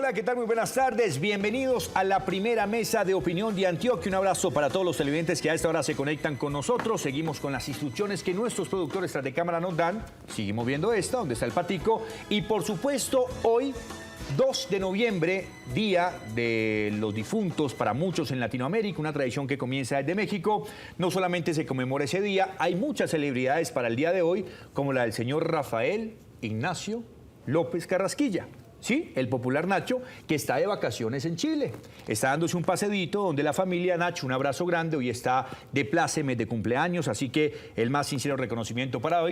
Hola, ¿qué tal? Muy buenas tardes. Bienvenidos a la primera mesa de opinión de Antioquia. Un abrazo para todos los televidentes que a esta hora se conectan con nosotros. Seguimos con las instrucciones que nuestros productores tras de cámara nos dan. Seguimos viendo esta, donde está el patico. Y por supuesto, hoy, 2 de noviembre, Día de los Difuntos para muchos en Latinoamérica, una tradición que comienza desde México. No solamente se conmemora ese día, hay muchas celebridades para el día de hoy, como la del señor Rafael Ignacio López Carrasquilla. Sí, el popular Nacho, que está de vacaciones en Chile. Está dándose un paseíto donde la familia Nacho, un abrazo grande, hoy está de plácemes de cumpleaños, así que el más sincero reconocimiento para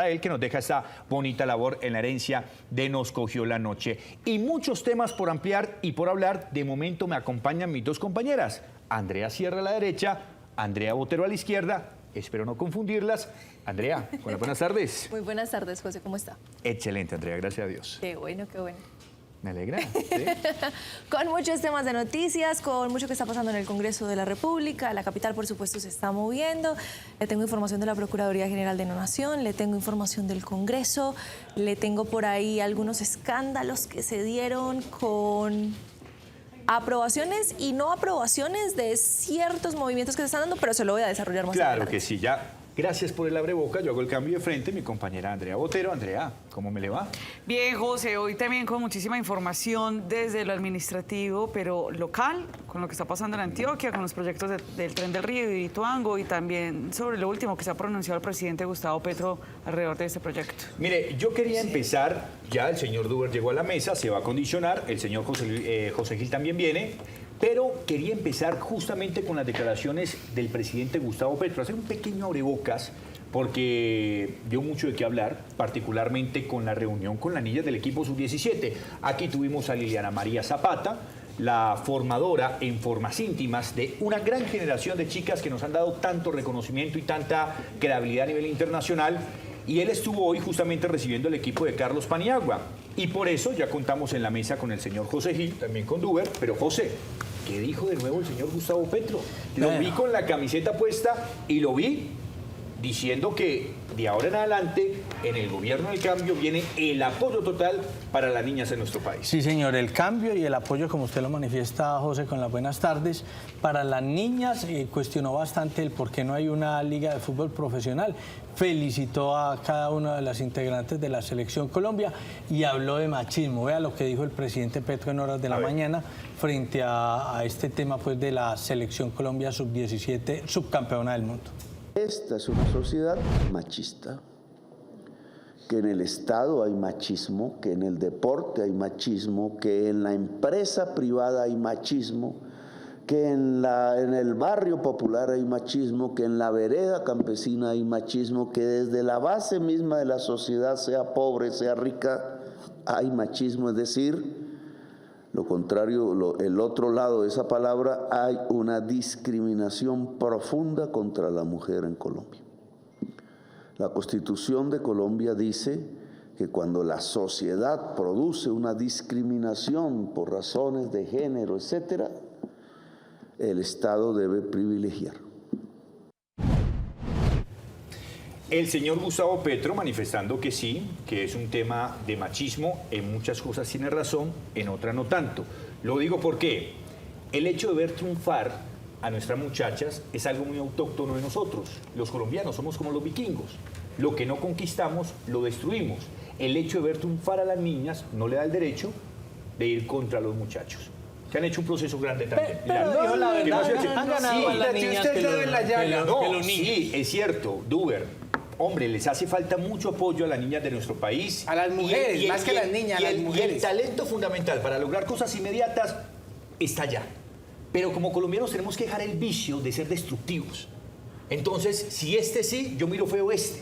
él, que nos deja esta bonita labor en la herencia de Nos Cogió la Noche. Y muchos temas por ampliar y por hablar. De momento me acompañan mis dos compañeras, Andrea Sierra a la derecha, Andrea Botero a la izquierda. Espero no confundirlas. Andrea, buenas tardes. Muy buenas tardes, José, ¿cómo está? Excelente, Andrea, gracias a Dios. Qué bueno, qué bueno. Me alegra. ¿Sí? Con muchos temas de noticias, con mucho que está pasando en el Congreso de la República. La capital, por supuesto, se está moviendo. Le tengo información de la Procuraduría General de la Nación, le tengo información del Congreso, le tengo por ahí algunos escándalos que se dieron con aprobaciones y no aprobaciones de ciertos movimientos que se están dando, pero se lo voy a desarrollar más adelante. Claro que sí, ya. Gracias por el abreboca. Yo hago el cambio de frente. Mi compañera Andrea Botero. Andrea, ¿cómo me le va? Bien, José, hoy también con muchísima información desde lo administrativo, pero local, con lo que está pasando en Antioquia, con los proyectos del Tren del Río y Ituango, y también sobre lo último que se ha pronunciado el presidente Gustavo Petro alrededor de este proyecto. Mire, yo quería empezar, ya el señor Duber llegó a la mesa, se va a condicionar, el señor José Gil también viene, pero quería empezar justamente con las declaraciones del presidente Gustavo Petro, hacer un pequeño abrebocas, porque dio mucho de qué hablar, particularmente con la reunión con las niñas del equipo sub-17. Aquí tuvimos a Liliana María Zapata, la formadora en formas íntimas de una gran generación de chicas que nos han dado tanto reconocimiento y tanta credibilidad a nivel internacional. Y él estuvo hoy justamente recibiendo el equipo de Carlos Paniagua. Y por eso ya contamos en la mesa con el señor José Gil, también con Duber. Pero José, ¿qué dijo de nuevo el señor Gustavo Petro? Lo vi con la camiseta puesta y lo vi diciendo que de ahora en adelante en el gobierno del cambio viene el apoyo total para las niñas en nuestro país. Sí, señor, el cambio y el apoyo, como usted lo manifiesta, José, con las buenas tardes, para las niñas. Cuestionó bastante el por qué no hay una liga de fútbol profesional. Felicitó a cada una de las integrantes de la Selección Colombia y habló de machismo. Vea lo que dijo el presidente Petro en horas de la mañana frente a este tema, pues, de la Selección Colombia sub-17, subcampeona del mundo. Esta es una sociedad machista, que en el Estado hay machismo, que en el deporte hay machismo, que en la empresa privada hay machismo, que en el barrio popular hay machismo, que en la vereda campesina hay machismo, que desde la base misma de la sociedad, sea pobre, sea rica, hay machismo. Es decir, lo contrario, el otro lado de esa palabra, hay una discriminación profunda contra la mujer en Colombia. La Constitución de Colombia dice que cuando la sociedad produce una discriminación por razones de género, etcétera, el Estado debe privilegiar. El señor Gustavo Petro manifestando que sí, que es un tema de machismo, en muchas cosas tiene razón, en otras no tanto. Lo digo porque el hecho de ver triunfar a nuestras muchachas es algo muy autóctono de nosotros. Los colombianos somos como los vikingos. Lo que no conquistamos, lo destruimos. El hecho de ver triunfar a las niñas no le da el derecho de ir contra los muchachos, que han hecho un proceso grande también. Pero dijo la verdad, han ganado sí, a las niñas que los niños. Sí, es cierto, Duber. Hombre, les hace falta mucho apoyo a las niñas de nuestro país. A las mujeres, más que a las niñas, a las mujeres. Y el talento fundamental para lograr cosas inmediatas está allá. Pero como colombianos tenemos que dejar el vicio de ser destructivos. Entonces, si este sí, yo miro feo este.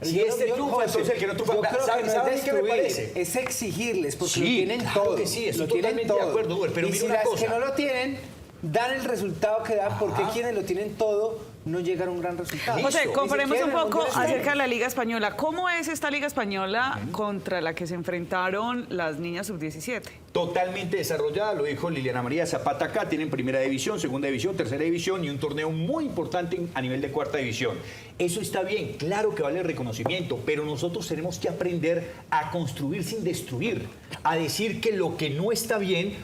Si este triunfa, entonces el que no triunfa. Yo creo que no ¿Sabes es qué me destruir, parece? es exigirles, porque Sí, lo tienen claro todo. que sí, estoy lo tienen totalmente de todo. acuerdo, Duber, pero y mira si una las cosa. que no lo tienen, dan el resultado que dan, porque quienes lo tienen todo no llegan a un gran resultado. José, comparemos un poco Mundial España. acerca de la Liga Española. ¿Cómo es esta Liga Española contra la que se enfrentaron las niñas sub-17? Totalmente desarrollada, lo dijo Liliana María Zapata acá, tienen primera división, segunda división, tercera división y un torneo muy importante a nivel de cuarta división. Eso está bien, claro que vale el reconocimiento, pero nosotros tenemos que aprender a construir sin destruir, a decir que lo que no está bien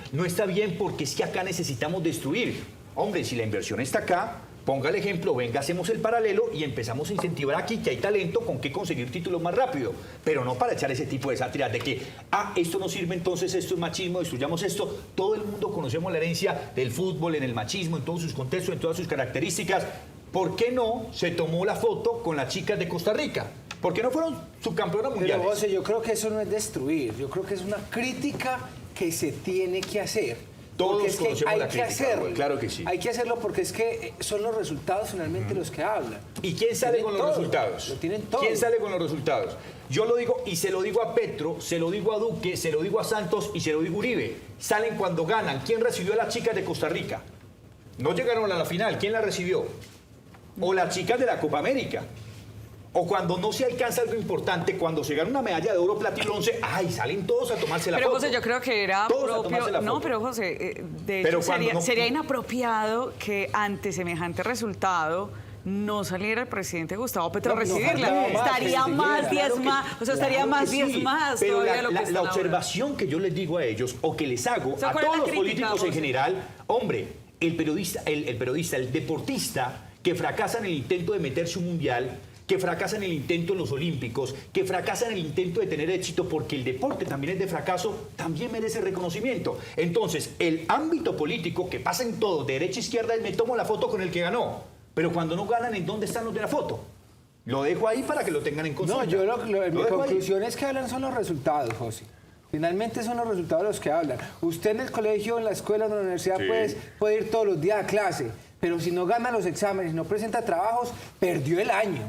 porque es que acá necesitamos destruir. Hombre, si la inversión está acá, ponga el ejemplo, venga, hacemos el paralelo y empezamos a incentivar aquí que hay talento con que conseguir títulos más rápido, pero no para echar ese tipo de sátiras de que, esto no sirve, entonces esto es machismo, destruyamos esto. Todo el mundo conocemos la herencia del fútbol, en el machismo, en todos sus contextos, en todas sus características. ¿Por qué no se tomó la foto con las chicas de Costa Rica? ¿Por qué no fueron subcampeonas mundiales? Pero José, yo creo que eso no es destruir, yo creo que es una crítica que se tiene que hacer. Todos Porque es que conocemos hay la que crítica, hacerlo. claro que sí. Hay que hacerlo porque es que son los resultados finalmente los que hablan. ¿Y quién sale Tienen con los todo, resultados? lo tienen todo. ¿Quién sale con los resultados? Yo lo digo y se lo digo a Petro, se lo digo a Duque, se lo digo a Santos y se lo digo a Uribe. Salen cuando ganan. ¿Quién recibió a las chicas de Costa Rica? No llegaron a la final. ¿Quién la recibió? O las chicas de la Copa América. O cuando no se alcanza algo importante, cuando se gana una medalla de oro, plata y bronce, salen todos a tomarse la Pero foto. José, yo creo que era Todos a tomarse propio. la No, foto. pero José, de Pero hecho cuando sería inapropiado que ante semejante resultado no saliera el presidente Gustavo Petro a recibirla. faltaba más, Estaría que más siguiera. 10 más, o sea, estaría más 10 más Pero todavía lo que están la ahora. observación que yo les digo a ellos, o que les hago O sea, a ¿cuál es todos la los crítica, políticos en José? general, hombre, el periodista, el deportista que fracasa en el intento de meterse un mundial, que fracasa en el intento en los olímpicos, que fracasa en el intento de tener éxito, porque el deporte también es de fracaso, también merece reconocimiento. Entonces, el ámbito político que pasa en todo, de derecha a izquierda, es me tomo la foto con el que ganó. Pero cuando no ganan, ¿en dónde están los de la foto? Lo dejo ahí para que lo tengan en consulta. No, yo mi dejo ahí. conclusión es que hablan son los resultados, José. Finalmente son los resultados los que hablan. Usted en el colegio, en la escuela, en la universidad puede ir todos los días a clase, pero si no gana los exámenes, no presenta trabajos, perdió el año.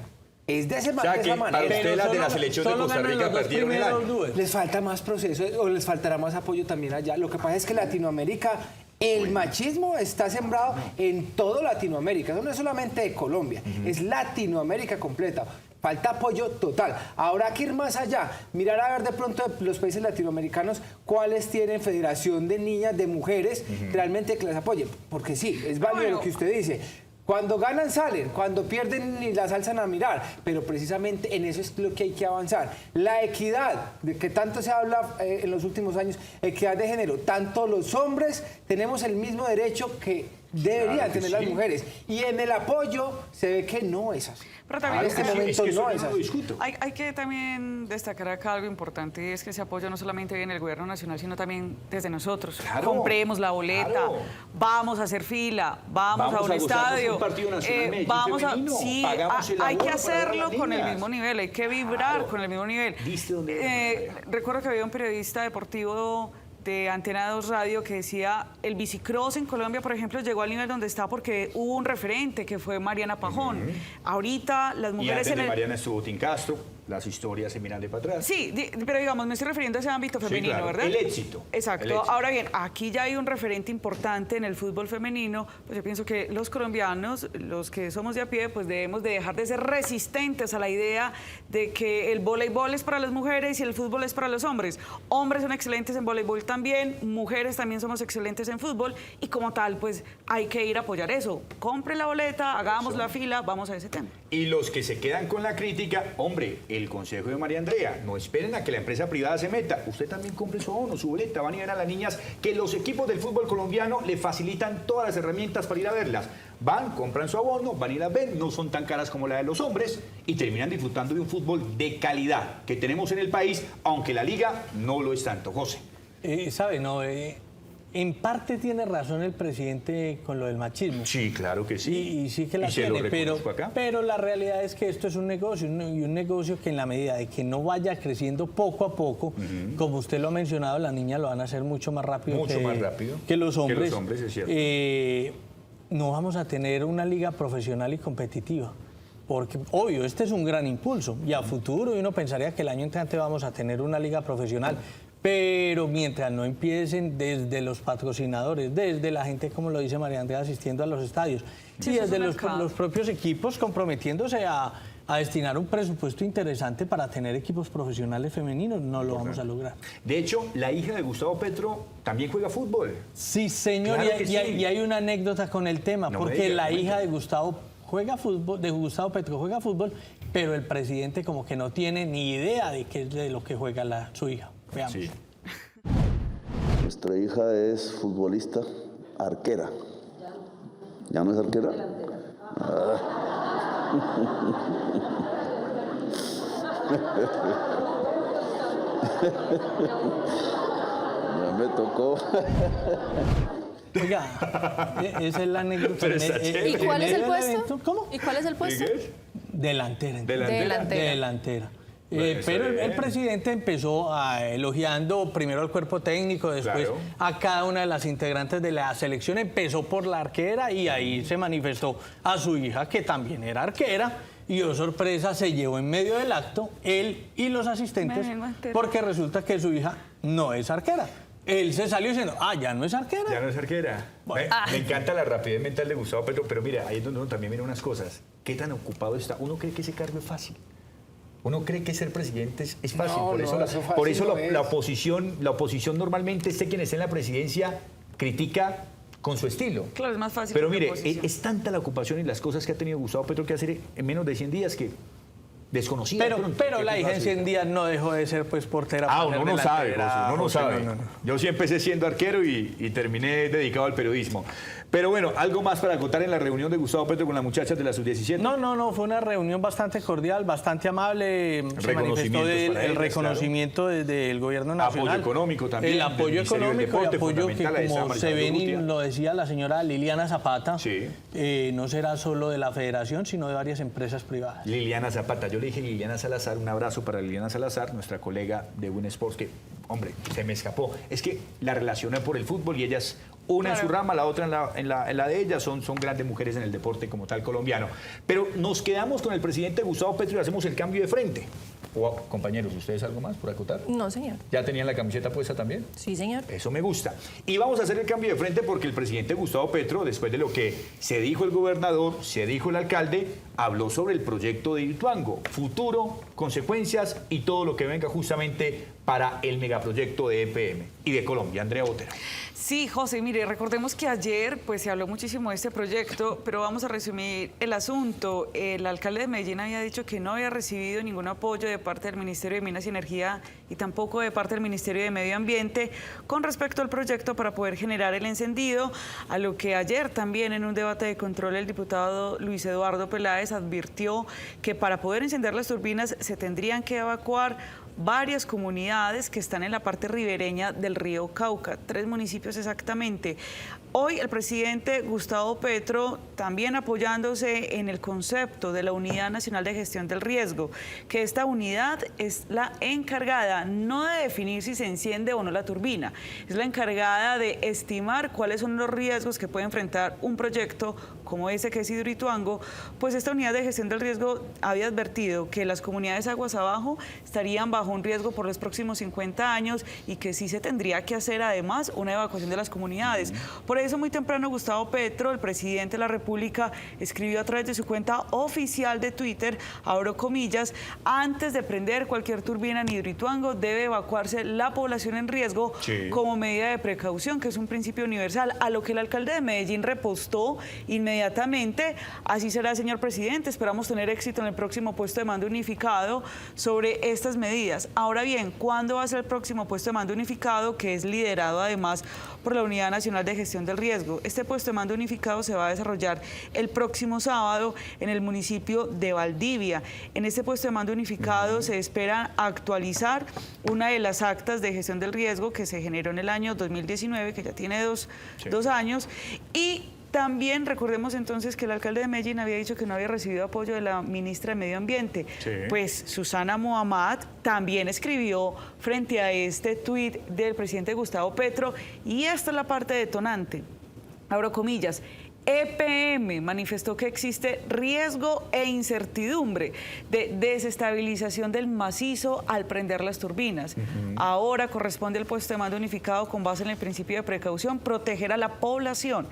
Es de, esa que manera. para usted las de la selección de Costa Rica perdieron el año. Les falta más proceso o les faltará más apoyo también allá. Lo que pasa es que Latinoamérica, el machismo está sembrado en todo Latinoamérica. Eso no es solamente de Colombia, es Latinoamérica completa. Falta apoyo total. Ahora hay que ir más allá. Mirar a ver de pronto de los países latinoamericanos cuáles tienen federación de niñas, de mujeres, realmente que les apoyen. Porque sí, es válido lo que usted dice. Cuando ganan salen, cuando pierden ni las alzan a mirar, pero precisamente en eso es lo que hay que avanzar. La equidad, de que tanto se habla en los últimos años, equidad de género, tanto los hombres tenemos el mismo derecho que deberían tener las mujeres. Y en el apoyo se ve que no es así. Pero también En este momento es que eso no yo es no lo así. discuto. Hay que también destacar acá algo importante, y es que ese apoyo no solamente viene del gobierno nacional, sino también desde nosotros. Claro, compremos la boleta, claro. vamos a hacer fila, vamos a un a gozarnos estadio, un partido nacional Medellín vamos femenino, sí, pagamos el hay que abono para ver a hacerlo las con el niñas. mismo nivel, hay que vibrar Claro. con el mismo nivel. ¿Viste dónde Recuerdo que había un periodista deportivo de Antena 2 Radio que decía el bicicross en Colombia, por ejemplo, llegó al nivel donde está porque hubo un referente que fue Mariana Pajón. Ahorita las Y mujeres antes en de el... Mariana estuvo Tim Castro, las historias se miran de para atrás. Sí, pero digamos, me estoy refiriendo a ese ámbito femenino, claro. ¿verdad? El éxito. Exacto. El éxito. Ahora bien, aquí ya hay un referente importante en el fútbol femenino, pues yo pienso que los colombianos, los que somos de a pie, pues debemos de dejar de ser resistentes a la idea de que el voleibol es para las mujeres y el fútbol es para los hombres. Hombres son excelentes en voleibol también, mujeres también somos excelentes en fútbol y como tal, pues hay que ir a apoyar eso. Compre la boleta, hagamos la fila, vamos a ese tema. Y los que se quedan con la crítica, hombre, el consejo de María Andrea, no esperen a que la empresa privada se meta. Usted también compre su abono, su boleta, van a ir a las niñas que los equipos del fútbol colombiano le facilitan todas las herramientas para ir a verlas. Van, compran su abono, van y las ven, no son tan caras como la de los hombres y terminan disfrutando de un fútbol de calidad que tenemos en el país, aunque la liga no lo es tanto. José. ¿Sabe? No, en parte tiene razón el presidente con lo del machismo. Sí, claro que sí. Y sí que la se lo tiene, reconozco acá. pero la realidad es que esto es un negocio, y un negocio que en la medida de que no vaya creciendo poco a poco, como usted lo ha mencionado, las niñas lo van a hacer mucho más rápido, que los hombres. Que los hombres, es cierto. No vamos a tener una liga profesional y competitiva. Porque, obvio, este es un gran impulso y a futuro uno pensaría que el año entrante vamos a tener una liga profesional. pero mientras no empiecen desde los patrocinadores, desde la gente, como lo dice María Andrea, asistiendo a los estadios, Sí, y eso es desde un los mercado. propios equipos comprometiéndose a destinar un presupuesto interesante para tener equipos profesionales femeninos, no lo vamos a lograr. De hecho, la hija de Gustavo Petro también juega fútbol. Sí, señor, Claro y, que y sí. y hay una anécdota con el tema, No me porque diga, la cuéntame. hija de Gustavo juega fútbol, de Gustavo Petro juega fútbol, pero el presidente como que no tiene ni idea de qué es de lo que juega su hija. Veamos. Sí. Nuestra hija es futbolista, arquera. ¿Ya no es arquera? Ya me tocó. Oiga, esa es la anécdota. Pero está chévere. ¿Y cuál es el en medio del puesto? evento, ¿cómo? ¿Y cuál es el puesto? Delantera. Delantera. Delantera. Bueno, está Pero el bien. presidente empezó elogiando primero al cuerpo técnico, después Claro. a cada una de las integrantes de la selección. Empezó por la arquera y ahí se manifestó a su hija, que también era arquera. Y oh sorpresa, se llevó en medio del acto él y los asistentes, Me vengo a enterar. porque resulta que su hija no es arquera. Él se salió diciendo, ya no es arquera. Ya no es arquera. Me encanta la rapidez mental de Gustavo Petro, pero mira, ahí es donde uno también mira unas cosas. ¿Qué tan ocupado está? Uno cree que ese cargo es fácil. Uno cree que ser presidente es fácil. No, por no, eso, eso fácil por eso no la es. oposición normalmente, quien esté en la presidencia, critica con su estilo. Claro, es más fácil. Pero que mire, la oposición. es tanta la ocupación y las cosas que ha tenido Gustavo Petro que hacer en menos de 100 días que desconocida. Pero, de pronto. pero ¿Qué la hija en pasa? 100 días no dejó de ser pues portera. Ah, para uno ser no sabe, delantera, José, uno no José, sabe. no. Yo sí empecé siendo arquero y terminé dedicado al periodismo. Pero bueno, algo más para contar en la reunión de Gustavo Petro con las muchachas de la sub-17. No, fue una reunión bastante cordial, bastante amable. Se manifestó para el ellas, reconocimiento desde el gobierno nacional. Apoyo económico también El del apoyo Ministerio del económico y Deporte, apoyo que, fundamental, ahí está como Marisa se ven y Urrutia. lo decía la señora Liliana Zapata, Sí. no será solo de la federación, sino de varias empresas privadas. Liliana Zapata, yo le dije Liliana Salazar, un abrazo para Liliana Salazar, nuestra colega de Win Sports, que, hombre, se me escapó. Es que la relaciona por el fútbol y ellas, una en su rama, la otra en la de ellas, son grandes mujeres en el deporte como tal colombiano. Pero nos quedamos con el presidente Gustavo Petro y hacemos el cambio de frente. Compañeros, ¿ustedes algo más por acotar? No, señor. ¿Ya tenían la camiseta puesta también? Sí, señor. Eso me gusta. Y vamos a hacer el cambio de frente porque el presidente Gustavo Petro, después de lo que se dijo el gobernador, se dijo el alcalde, habló sobre el proyecto de Hidroituango, futuro, consecuencias y todo lo que venga justamente para el megaproyecto de EPM y de Colombia. Andrea Botero. Sí, José, mire, recordemos que ayer pues se habló muchísimo de este proyecto, pero vamos a resumir el asunto. El alcalde de Medellín había dicho que no había recibido ningún apoyo de parte del Ministerio de Minas y Energía y tampoco de parte del Ministerio de Medio Ambiente con respecto al proyecto para poder generar el encendido, a lo que ayer también en un debate de control el diputado Luis Eduardo Peláez advirtió que para poder encender las turbinas se tendrían que evacuar varias comunidades que están en la parte ribereña del río Cauca, 3 municipios exactamente. Hoy el presidente Gustavo Petro también apoyándose en el concepto de la Unidad Nacional de Gestión del Riesgo, que esta unidad es la encargada no de definir si se enciende o no la turbina, es la encargada de estimar cuáles son los riesgos que puede enfrentar un proyecto como ese que es Hidroituango, pues esta Unidad de Gestión del Riesgo había advertido que las comunidades aguas abajo estarían bajo un riesgo por los próximos 50 años y que sí se tendría que hacer además una evacuación de las comunidades. Por eso muy temprano Gustavo Petro, el presidente de la República, escribió a través de su cuenta oficial de Twitter, abro comillas, antes de prender cualquier turbina en Hidroituango debe evacuarse la población en riesgo como medida de precaución, que es un principio universal, a lo que el alcalde de Medellín repostó inmediatamente. Así será, señor presidente, esperamos tener éxito en el próximo puesto de mando unificado sobre estas medidas. Ahora bien, ¿cuándo va a ser el próximo puesto de mando unificado, que es liderado además por la Unidad Nacional de Gestión del Riesgo? Este puesto de mando unificado se va a desarrollar el próximo sábado en el municipio de Valdivia. En este puesto de mando unificado se espera actualizar una de las actas de gestión del riesgo que se generó en el año 2019, que ya tiene dos años, y también recordemos entonces que el alcalde de Medellín había dicho que no había recibido apoyo de la ministra de Medio Ambiente. Pues Susana Muhammad también escribió frente a este tuit del presidente Gustavo Petro, y esta es la parte detonante. Abro comillas. EPM manifestó que existe riesgo e incertidumbre de desestabilización del macizo al prender las turbinas. Ahora corresponde al puesto de mando unificado, con base en el principio de precaución, proteger a la población.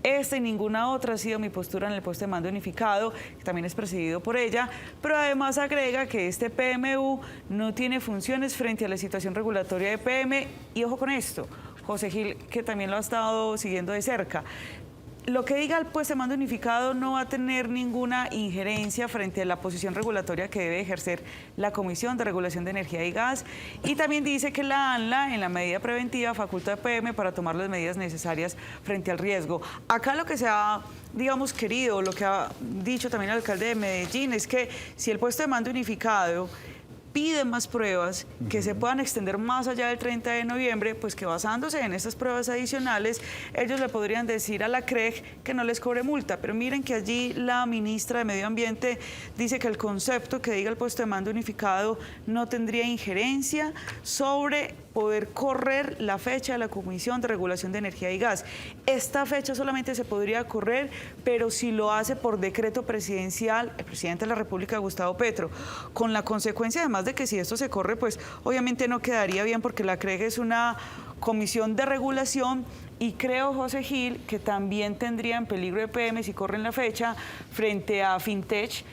Esta y ninguna otra ha sido mi postura en el puesto de mando unificado, que también es presidido por ella, pero además agrega que este PMU no tiene funciones frente a la situación regulatoria de EPM. Y ojo con esto, José Gil, que también lo ha estado siguiendo de cerca. Lo que diga el puesto de mando unificado no va a tener ninguna injerencia frente a la posición regulatoria que debe ejercer la Comisión de Regulación de Energía y Gas. Y también dice que la ANLA, en la medida preventiva, faculta a EPM para tomar las medidas necesarias frente al riesgo. Acá lo que se ha, digamos, querido, lo que ha dicho también el alcalde de Medellín, es que si el puesto de mando unificado pide más pruebas que se puedan extender más allá del 30 de noviembre, pues que basándose en estas pruebas adicionales, ellos le podrían decir a la CREG que no les cobre multa. Pero miren que allí la ministra de Medio Ambiente dice que el concepto que diga el puesto de mando unificado no tendría injerencia sobre poder correr la fecha de la Comisión de Regulación de Energía y Gas. Esta fecha solamente se podría correr, pero si lo hace por decreto presidencial el presidente de la República, Gustavo Petro, con la consecuencia además de que si esto se corre, pues obviamente no quedaría bien, porque la CREG es una comisión de regulación. Y creo, José Gil, que también tendría en peligro EPM si corren la fecha frente a Fintech,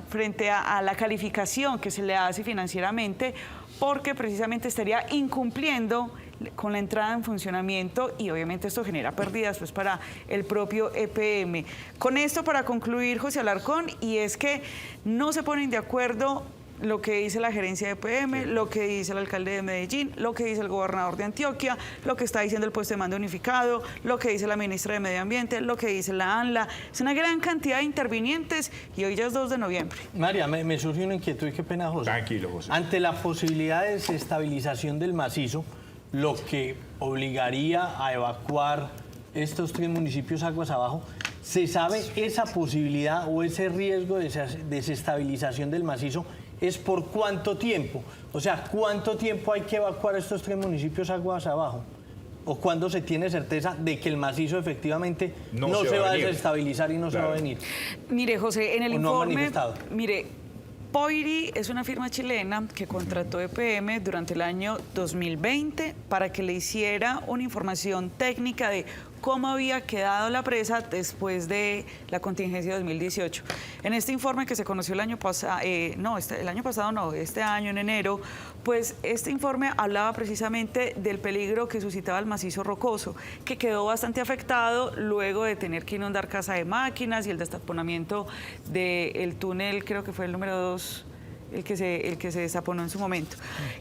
frente a la calificación que se le hace financieramente, porque precisamente estaría incumpliendo con la entrada en funcionamiento, y obviamente esto genera pérdidas pues para el propio EPM. Con esto, para concluir, José Alarcón, y es que no se ponen de acuerdo lo que dice la gerencia de EPM, lo que dice el alcalde de Medellín, lo que dice el gobernador de Antioquia, lo que está diciendo el puesto de mando unificado, lo que dice la ministra de Medio Ambiente, lo que dice la ANLA. Es una gran cantidad de intervinientes y hoy ya es 2 de noviembre. María, me surge una inquietud y qué pena, José. Tranquilo, José. Ante la posibilidad de desestabilización del macizo, lo que obligaría a evacuar estos 3 municipios aguas abajo, ¿se sabe esa posibilidad o ese riesgo de desestabilización del macizo es por cuánto tiempo? O sea, ¿cuánto tiempo hay que evacuar estos 3 municipios aguas abajo? ¿O cuándo se tiene certeza de que el macizo efectivamente no se va a desestabilizar y no se va a venir? Mire, José, en el informe, no mire, Poiri es una firma chilena que contrató EPM durante el año 2020 para que le hiciera una información técnica de cómo había quedado la presa después de la contingencia de 2018. En este informe que se conoció el año pasado, este año en enero, pues este informe hablaba precisamente del peligro que suscitaba el macizo rocoso, que quedó bastante afectado luego de tener que inundar Casa de Máquinas y el destaponamiento del túnel, creo que fue el número 2, el que se destaponó en su momento.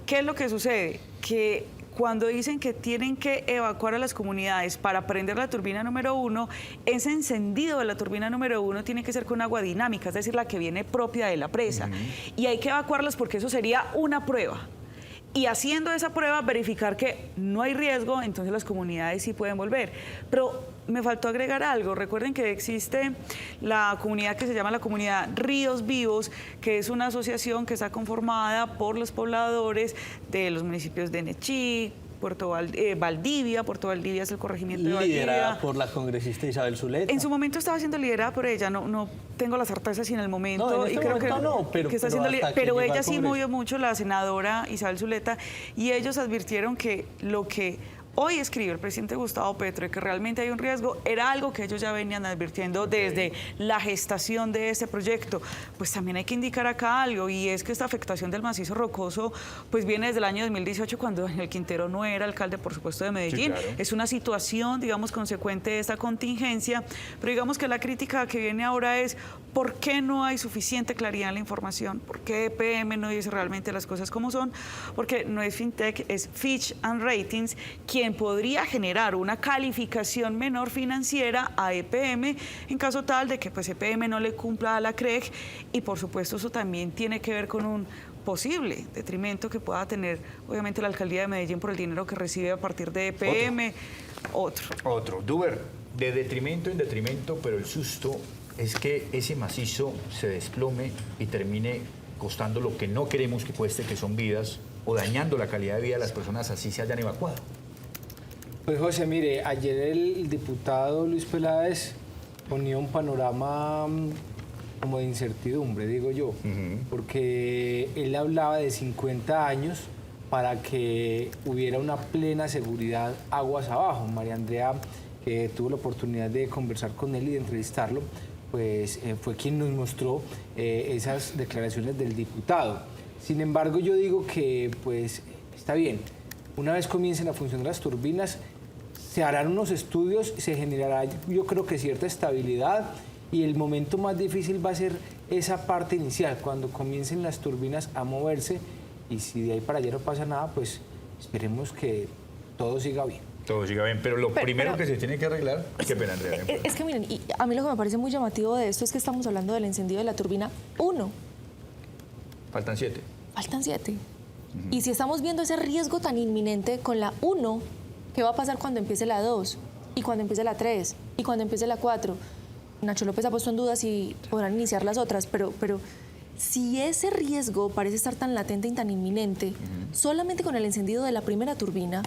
¿Qué es lo que sucede? Que cuando dicen que tienen que evacuar a las comunidades para prender la turbina número 1, ese encendido de la turbina número 1 tiene que ser con agua dinámica, es decir, la que viene propia de la presa. Y hay que evacuarlas porque eso sería una prueba. Y haciendo esa prueba, verificar que no hay riesgo, entonces las comunidades sí pueden volver. Pero me faltó agregar algo. Recuerden que existe la comunidad que se llama la comunidad Ríos Vivos, que es una asociación que está conformada por los pobladores de los municipios de Nechí, Valdivia. Puerto Valdivia es el corregimiento de Valdivia. Liderada por la congresista Isabel Zuleta. En su momento estaba siendo liderada por ella, no tengo la certeza si en el momento. No, en este momento no, pero está siendo pero ella sí Congreso. movió mucho, la senadora Isabel Zuleta, y ellos advirtieron que lo que hoy escribe el presidente Gustavo Petro de que realmente hay un riesgo, era algo que ellos ya venían advirtiendo desde la gestación de este proyecto. Pues también hay que indicar acá algo, y es que esta afectación del macizo rocoso pues viene desde el año 2018, cuando Daniel Quintero no era alcalde, por supuesto, de Medellín. Sí, claro. Es una situación, digamos, consecuente de esta contingencia, pero digamos que la crítica que viene ahora es ¿por qué no hay suficiente claridad en la información? ¿Por qué EPM no dice realmente las cosas como son? Porque no es Fintech, es Fitch and Ratings quien podría generar una calificación menor financiera a EPM en caso tal de que pues EPM no le cumpla a la CREG, y por supuesto eso también tiene que ver con un posible detrimento que pueda tener obviamente la alcaldía de Medellín por el dinero que recibe a partir de EPM. Otro. Duber, de detrimento en detrimento, pero el susto es que ese macizo se desplome y termine costando lo que no queremos que cueste, que son vidas, o dañando la calidad de vida de las personas así se hayan evacuado. Pues José, mire, ayer el diputado Luis Peláez ponía un panorama como de incertidumbre, digo yo, porque él hablaba de 50 años para que hubiera una plena seguridad aguas abajo. María Andrea, que tuvo la oportunidad de conversar con él y de entrevistarlo, pues fue quien nos mostró esas declaraciones del diputado. Sin embargo, yo digo que pues está bien, una vez comiencen a funcionar las turbinas, se harán unos estudios, se generará yo creo que cierta estabilidad y el momento más difícil va a ser esa parte inicial, cuando comiencen las turbinas a moverse y si de ahí para allá no pasa nada, pues esperemos que todo siga bien. Todo siga bien, pero lo primero que se tiene que arreglar, qué pena, Andrea. Es que miren, y a mí lo que me parece muy llamativo de esto es que estamos hablando del encendido de la turbina 1. Faltan 7. Faltan 7. Y si estamos viendo ese riesgo tan inminente con la 1, ¿qué va a pasar cuando empiece la 2? Y cuando empiece la 3? Y cuando empiece la 4? Nacho López ha puesto en duda si podrán iniciar las otras, pero si ese riesgo parece estar tan latente y tan inminente, solamente con el encendido de la primera turbina,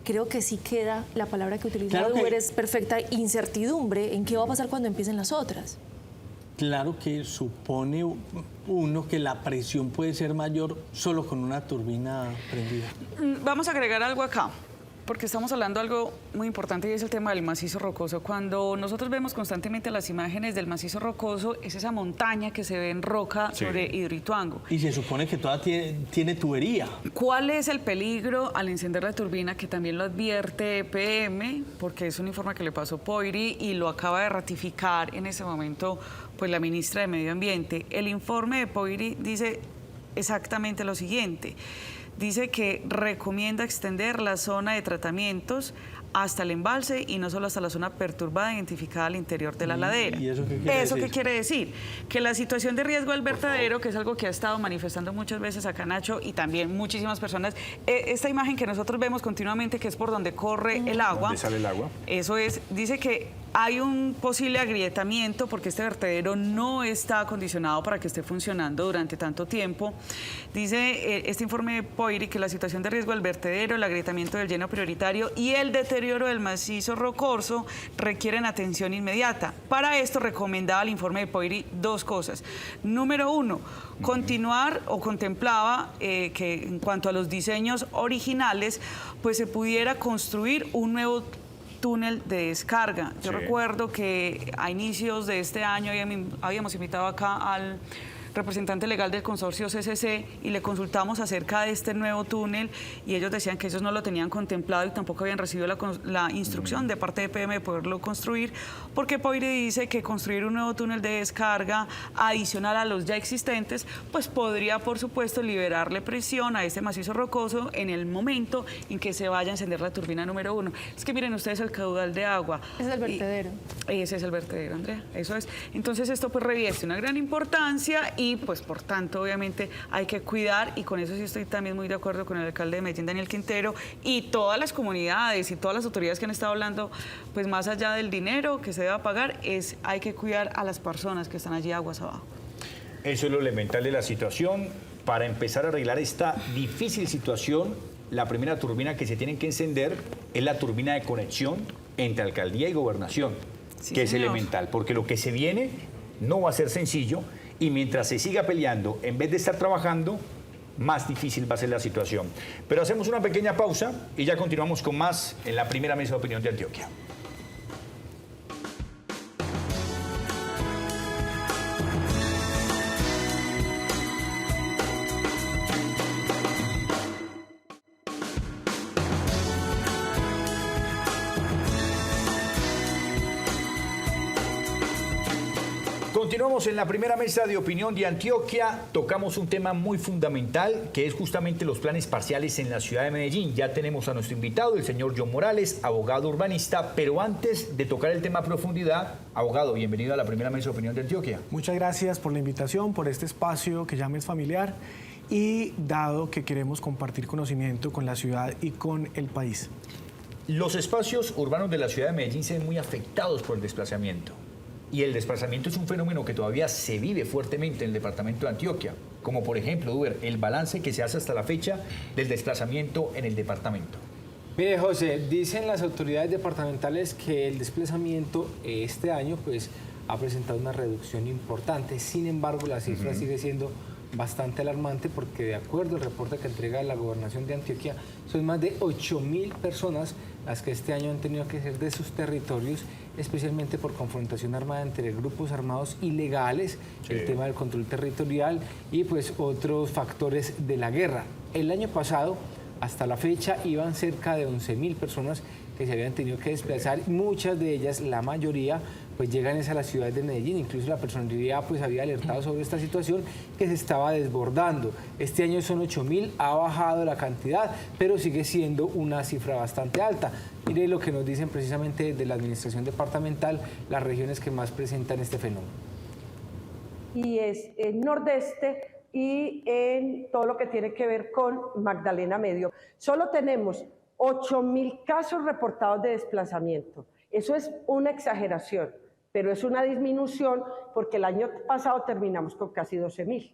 creo que sí queda la palabra que utilizó Uber, es perfecta incertidumbre en qué va a pasar cuando empiecen las otras. Claro que supone uno que la presión puede ser mayor solo con una turbina prendida. Vamos a agregar algo acá, porque estamos hablando de algo muy importante y es el tema del macizo rocoso. Cuando nosotros vemos constantemente las imágenes del macizo rocoso, es esa montaña que se ve en roca sobre Hidroituango. Y se supone que toda tiene tubería. ¿Cuál es el peligro al encender la turbina? Que también lo advierte EPM, porque es un informe que le pasó Poiri y lo acaba de ratificar en ese momento pues la ministra de Medio Ambiente. El informe de Poiri dice exactamente lo siguiente. Dice que recomienda extender la zona de tratamientos hasta el embalse y no solo hasta la zona perturbada identificada al interior de la ladera. ¿Y eso qué quiere decir? ¿Qué quiere decir? Que la situación de riesgo del vertedero, que es algo que ha estado manifestando muchas veces acá Nacho y también muchísimas personas, esta imagen que nosotros vemos continuamente, que es por donde corre el agua. ¿Dónde sale el agua? Eso es, dice que hay un posible agrietamiento porque este vertedero no está acondicionado para que esté funcionando durante tanto tiempo. Dice este informe de Poiri que la situación de riesgo del vertedero, el agrietamiento del lleno prioritario y el deterioro del macizo rocoso requieren atención inmediata. Para esto recomendaba el informe de Poiri 2 cosas. Número 1, continuar o contemplaba que en cuanto a los diseños originales, pues se pudiera construir un nuevo túnel de descarga. Yo recuerdo que a inicios de este año habíamos invitado acá al representante legal del consorcio CCC y le consultamos acerca de este nuevo túnel y ellos decían que ellos no lo tenían contemplado y tampoco habían recibido la instrucción de parte de EPM de poderlo construir, porque Poiri dice que construir un nuevo túnel de descarga adicional a los ya existentes, pues podría, por supuesto, liberarle presión a este macizo rocoso en el momento en que se vaya a encender la turbina número 1. Es que miren ustedes el caudal de agua. Ese es el vertedero. Ese es el vertedero, Andrea, eso es. Entonces esto pues revierte una gran importancia y pues por tanto obviamente hay que cuidar y con eso sí estoy también muy de acuerdo con el alcalde de Medellín, Daniel Quintero, y todas las comunidades y todas las autoridades que han estado hablando, pues más allá del dinero que se deba pagar, hay que cuidar a las personas que están allí aguas abajo. Eso es lo elemental de la situación. Para empezar a arreglar esta difícil situación, la primera turbina que se tiene que encender es la turbina de conexión entre alcaldía y gobernación, Sí, que es señor. elemental, porque lo que se viene no va a ser sencillo y mientras se siga peleando, en vez de estar trabajando, más difícil va a ser la situación. Pero hacemos una pequeña pausa y ya continuamos con más en la primera mesa de opinión de Antioquia. Continuamos en la primera mesa de opinión de Antioquia. Tocamos un tema muy fundamental, que es justamente los planes parciales en la ciudad de Medellín. Ya tenemos a nuestro invitado, el señor John Morales, abogado urbanista. Pero antes de tocar el tema a profundidad, abogado, bienvenido a la primera mesa de opinión de Antioquia. Muchas gracias por la invitación, por este espacio que ya me es familiar y dado que queremos compartir conocimiento con la ciudad y con el país. Los espacios urbanos de la ciudad de Medellín se ven muy afectados por el desplazamiento. Y el desplazamiento es un fenómeno que todavía se vive fuertemente en el departamento de Antioquia, como por ejemplo, Uber, el balance que se hace hasta la fecha del desplazamiento en el departamento. Mire, José, dicen las autoridades departamentales que el desplazamiento este año pues ha presentado una reducción importante. Sin embargo, la cifra sigue siendo bastante alarmante porque de acuerdo al reporte que entrega la Gobernación de Antioquia, son más de 8.000 personas las que este año han tenido que salir de sus territorios, especialmente por confrontación armada entre grupos armados ilegales, el tema del control territorial y pues otros factores de la guerra. El año pasado, hasta la fecha, iban cerca de 11.000 personas que se habían tenido que desplazar, muchas de ellas, la mayoría, pues llegan a la ciudad de Medellín. Incluso la personalidad pues había alertado sobre esta situación que se estaba desbordando. Este año son 8.000, ha bajado la cantidad, pero sigue siendo una cifra bastante alta. Mire lo que nos dicen precisamente de la administración departamental, las regiones que más presentan este fenómeno. Y es el nordeste y en todo lo que tiene que ver con Magdalena Medio. Solo tenemos 8.000 casos reportados de desplazamiento. Eso es una exageración, pero es una disminución porque el año pasado terminamos con casi 12.000.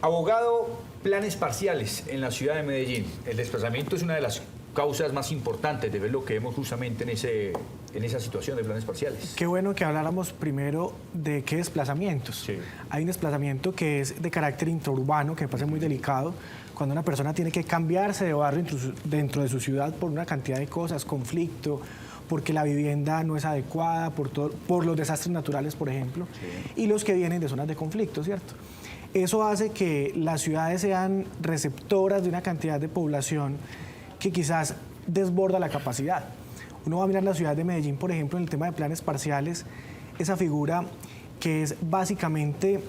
Abogado, planes parciales en la ciudad de Medellín. El desplazamiento es una de las causas más importantes de ver lo que vemos justamente en esa situación de planes parciales. Qué bueno que habláramos primero de qué desplazamientos. Sí. Hay un desplazamiento que es de carácter intraurbano, que me parece muy delicado, cuando una persona tiene que cambiarse de barrio dentro de su ciudad por una cantidad de cosas, conflicto, porque la vivienda no es adecuada, por los desastres naturales, por ejemplo, y los que vienen de zonas de conflicto, ¿cierto? Eso hace que las ciudades sean receptoras de una cantidad de población que quizás desborda la capacidad. Uno va a mirar la ciudad de Medellín, por ejemplo, en el tema de planes parciales, esa figura que es básicamente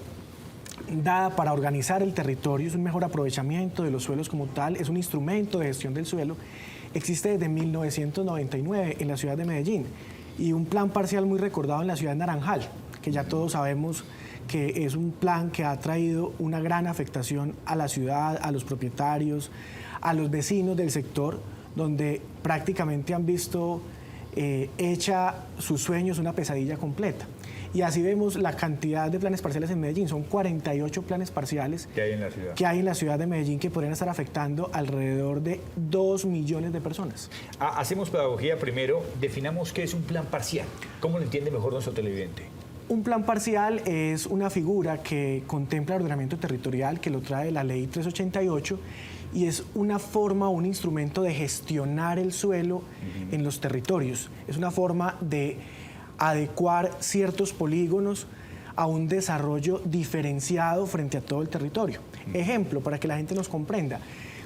dada para organizar el territorio, es un mejor aprovechamiento de los suelos como tal, es un instrumento de gestión del suelo, existe desde 1999 en la ciudad de Medellín y un plan parcial muy recordado en la ciudad de Naranjal, que ya todos sabemos que es un plan que ha traído una gran afectación a la ciudad, a los propietarios, a los vecinos del sector, donde prácticamente han visto hecha sus sueños una pesadilla completa. Y así vemos la cantidad de planes parciales en Medellín. Son 48 planes parciales que hay en la ciudad de Medellín que podrían estar afectando alrededor de 2 millones de personas. Hacemos pedagogía primero. Definamos qué es un plan parcial. ¿Cómo lo entiende mejor nuestro televidente? Un plan parcial es una figura que contempla el ordenamiento territorial, que lo trae la Ley 388, y es una forma, un instrumento de gestionar el suelo en los territorios. Es una forma de adecuar ciertos polígonos a un desarrollo diferenciado frente a todo el territorio. Ejemplo, para que la gente nos comprenda.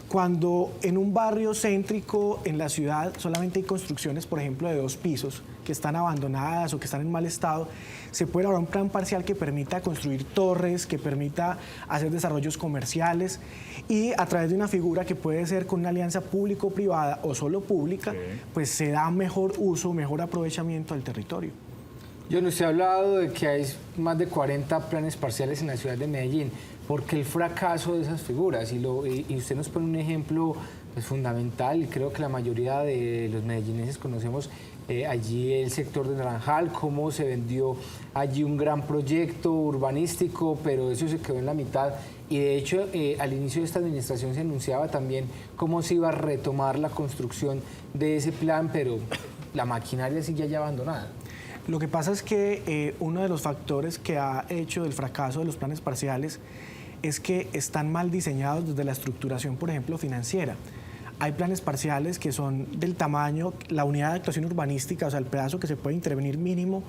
Cuando en un barrio céntrico en la ciudad solamente hay construcciones, por ejemplo, de 2 pisos que están abandonadas o que están en mal estado, se puede elaborar un plan parcial que permita construir torres, que permita hacer desarrollos comerciales y a través de una figura que puede ser con una alianza público-privada o solo pública, pues se da mejor uso, mejor aprovechamiento al territorio. Yo no he hablado de que hay más de 40 planes parciales en la ciudad de Medellín. Porque el fracaso de esas figuras, y usted nos pone un ejemplo pues, fundamental, y creo que la mayoría de los medellineses conocemos allí el sector de Naranjal, cómo se vendió allí un gran proyecto urbanístico, pero eso se quedó en la mitad. Y de hecho, al inicio de esta administración se anunciaba también cómo se iba a retomar la construcción de ese plan, pero la maquinaria sigue allá abandonada. Lo que pasa es que uno de los factores que ha hecho del fracaso de los planes parciales es que están mal diseñados desde la estructuración, por ejemplo, financiera. Hay planes parciales que son del tamaño, la unidad de actuación urbanística, o sea, el pedazo que se puede intervenir mínimo,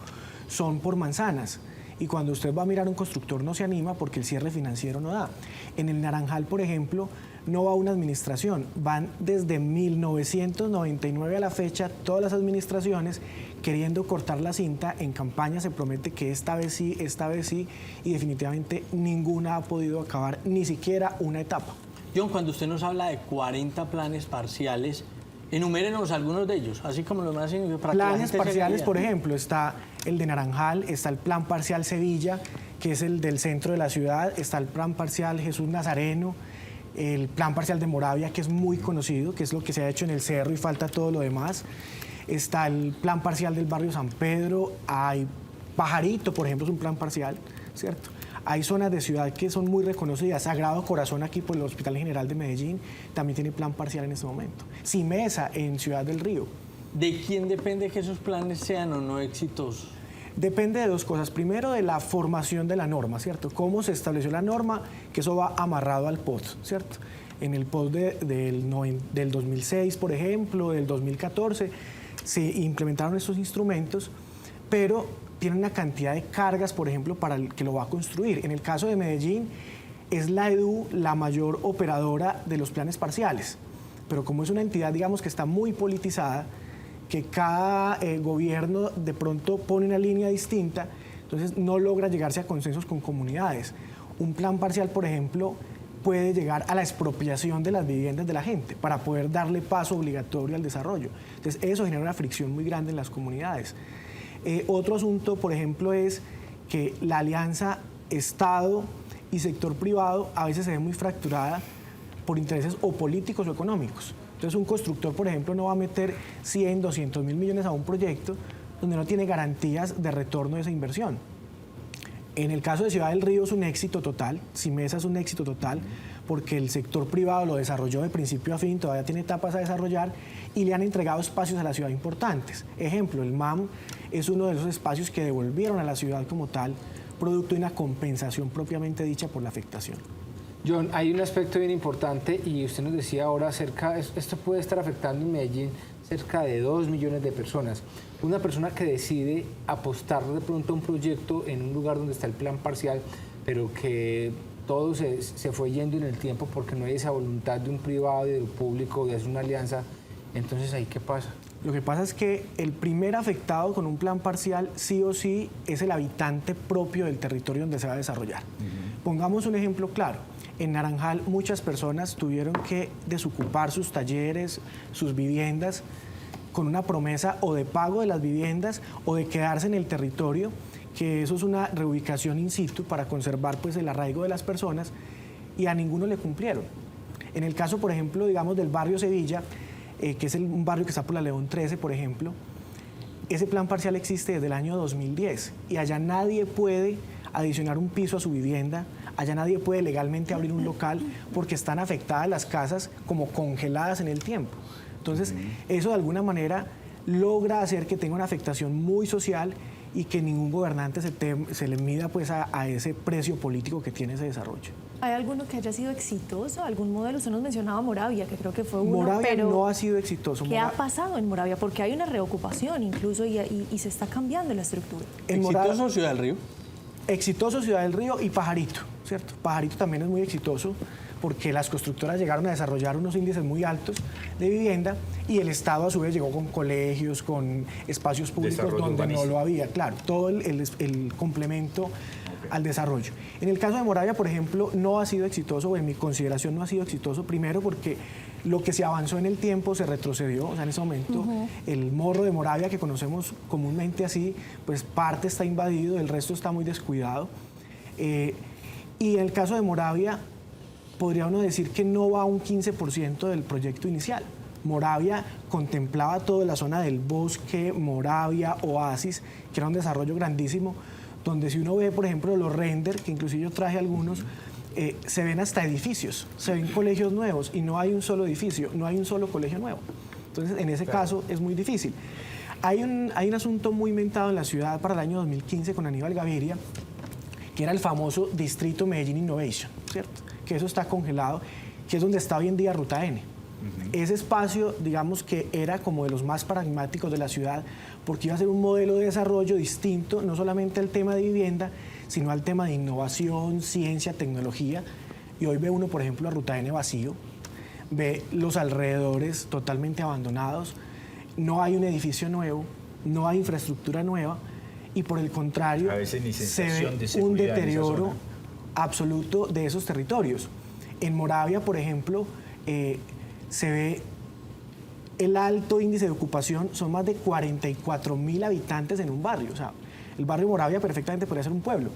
son por manzanas. Y cuando usted va a mirar un constructor no se anima porque el cierre financiero no da. En el Naranjal, por ejemplo, no va una administración, van desde 1999 a la fecha todas las administraciones queriendo cortar la cinta. En campaña se promete que esta vez sí, y definitivamente ninguna ha podido acabar ni siquiera una etapa. John, cuando usted nos habla de 40 planes parciales, enumérenos algunos de ellos, así como los más para planes parciales, por ejemplo, está el de Naranjal, está el plan parcial Sevilla, que es el del centro de la ciudad, está el plan parcial Jesús Nazareno, el plan parcial de Moravia, que es muy conocido, que es lo que se ha hecho en el Cerro y falta todo lo demás. Está el plan parcial del barrio San Pedro, hay Pajarito, por ejemplo, es un plan parcial, ¿cierto? Hay zonas de ciudad que son muy reconocidas. Sagrado Corazón aquí por el Hospital General de Medellín también tiene plan parcial en este momento. Simesa en Ciudad del Río. ¿De quién depende que esos planes sean o no exitosos? Depende de dos cosas. Primero, de la formación de la norma, ¿cierto? Cómo se estableció la norma, que eso va amarrado al POD, ¿cierto? En el POD del 2006, por ejemplo, del 2014, se implementaron estos instrumentos, pero tienen una cantidad de cargas, por ejemplo, para el que lo va a construir. En el caso de Medellín, es la EDU la mayor operadora de los planes parciales, pero como es una entidad, digamos, que está muy politizada, que cada gobierno de pronto pone una línea distinta, entonces no logra llegarse a consensos con comunidades. Un plan parcial, por ejemplo, puede llegar a la expropiación de las viviendas de la gente para poder darle paso obligatorio al desarrollo. Entonces eso genera una fricción muy grande en las comunidades. Otro asunto, por ejemplo, es que la alianza Estado y sector privado a veces se ve muy fracturada por intereses o políticos o económicos. Entonces un constructor, por ejemplo, no va a meter 100, 200 mil millones a un proyecto donde no tiene garantías de retorno de esa inversión. En el caso de Ciudad del Río es un éxito total, Simesa es un éxito total, porque el sector privado lo desarrolló de principio a fin, todavía tiene etapas a desarrollar y le han entregado espacios a la ciudad importantes. Ejemplo, el MAM es uno de esos espacios que devolvieron a la ciudad como tal, producto de una compensación propiamente dicha por la afectación. John, hay un aspecto bien importante y usted nos decía ahora esto puede estar afectando en Medellín cerca de 2 millones de personas. Una persona que decide apostar de pronto a un proyecto en un lugar donde está el plan parcial, pero que todo se fue yendo en el tiempo porque no hay esa voluntad de un privado y del público de hacer una alianza, entonces ¿ahí qué pasa? Lo que pasa es que el primer afectado con un plan parcial sí o sí es el habitante propio del territorio donde se va a desarrollar. Pongamos un ejemplo claro. En Naranjal muchas personas tuvieron que desocupar sus talleres, sus viviendas, con una promesa o de pago de las viviendas o de quedarse en el territorio, que eso es una reubicación in situ para conservar pues, el arraigo de las personas, y a ninguno le cumplieron. En el caso, por ejemplo, digamos, del barrio Sevilla, que es un barrio que está por la León 13, por ejemplo, ese plan parcial existe desde el año 2010 y allá nadie puede adicionar un piso a su vivienda, allá nadie puede legalmente abrir un local porque están afectadas las casas como congeladas en el tiempo. Entonces, eso de alguna manera logra hacer que tenga una afectación muy social y que ningún gobernante se le mida pues, a ese precio político que tiene ese desarrollo. ¿Hay alguno que haya sido exitoso? ¿Algún modelo? Usted nos mencionaba Moravia, que creo que fue uno, Moravia pero no ha sido exitoso. ¿qué ha pasado en Moravia? Porque hay una reocupación incluso y se está cambiando la estructura. ¿Exitoso Ciudad del Río? Exitoso Ciudad del Río y Pajarito, ¿cierto? Pajarito también es muy exitoso porque las constructoras llegaron a desarrollar unos índices muy altos de vivienda y el Estado a su vez llegó con colegios, con espacios públicos donde no lo había, claro, todo el complemento al desarrollo. En el caso de Moravia, por ejemplo, no ha sido exitoso, o en mi consideración no ha sido exitoso, primero porque lo que se avanzó en el tiempo se retrocedió, o sea, en ese momento el morro de Moravia, que conocemos comúnmente así, pues parte está invadido, el resto está muy descuidado. Y en el caso de Moravia, podría uno decir que no va a un 15% del proyecto inicial. Moravia contemplaba toda la zona del bosque, Moravia, Oasis, que era un desarrollo grandísimo, donde si uno ve, por ejemplo, los renders, que inclusive yo traje algunos, se ven hasta edificios, se ven colegios nuevos y no hay un solo edificio, no hay un solo colegio nuevo. Entonces, en ese caso es muy difícil. Hay un asunto muy inventado en la ciudad para el año 2015 con Aníbal Gaviria, que era el famoso Distrito Medellín Innovation, ¿cierto? Que eso está congelado, que es donde está hoy en día Ruta N. Ese espacio, digamos que era como de los más pragmáticos de la ciudad, porque iba a ser un modelo de desarrollo distinto, no solamente al tema de vivienda, sino al tema de innovación, ciencia, tecnología. Y hoy ve uno, por ejemplo, a Ruta N vacío, ve los alrededores totalmente abandonados, no hay un edificio nuevo, no hay infraestructura nueva, y por el contrario, se ve un deterioro absoluto de esos territorios. En Moravia, por ejemplo, se ve el alto índice de ocupación, son más de 44.000 habitantes en un barrio. O sea, el barrio Moravia perfectamente podría ser un pueblo.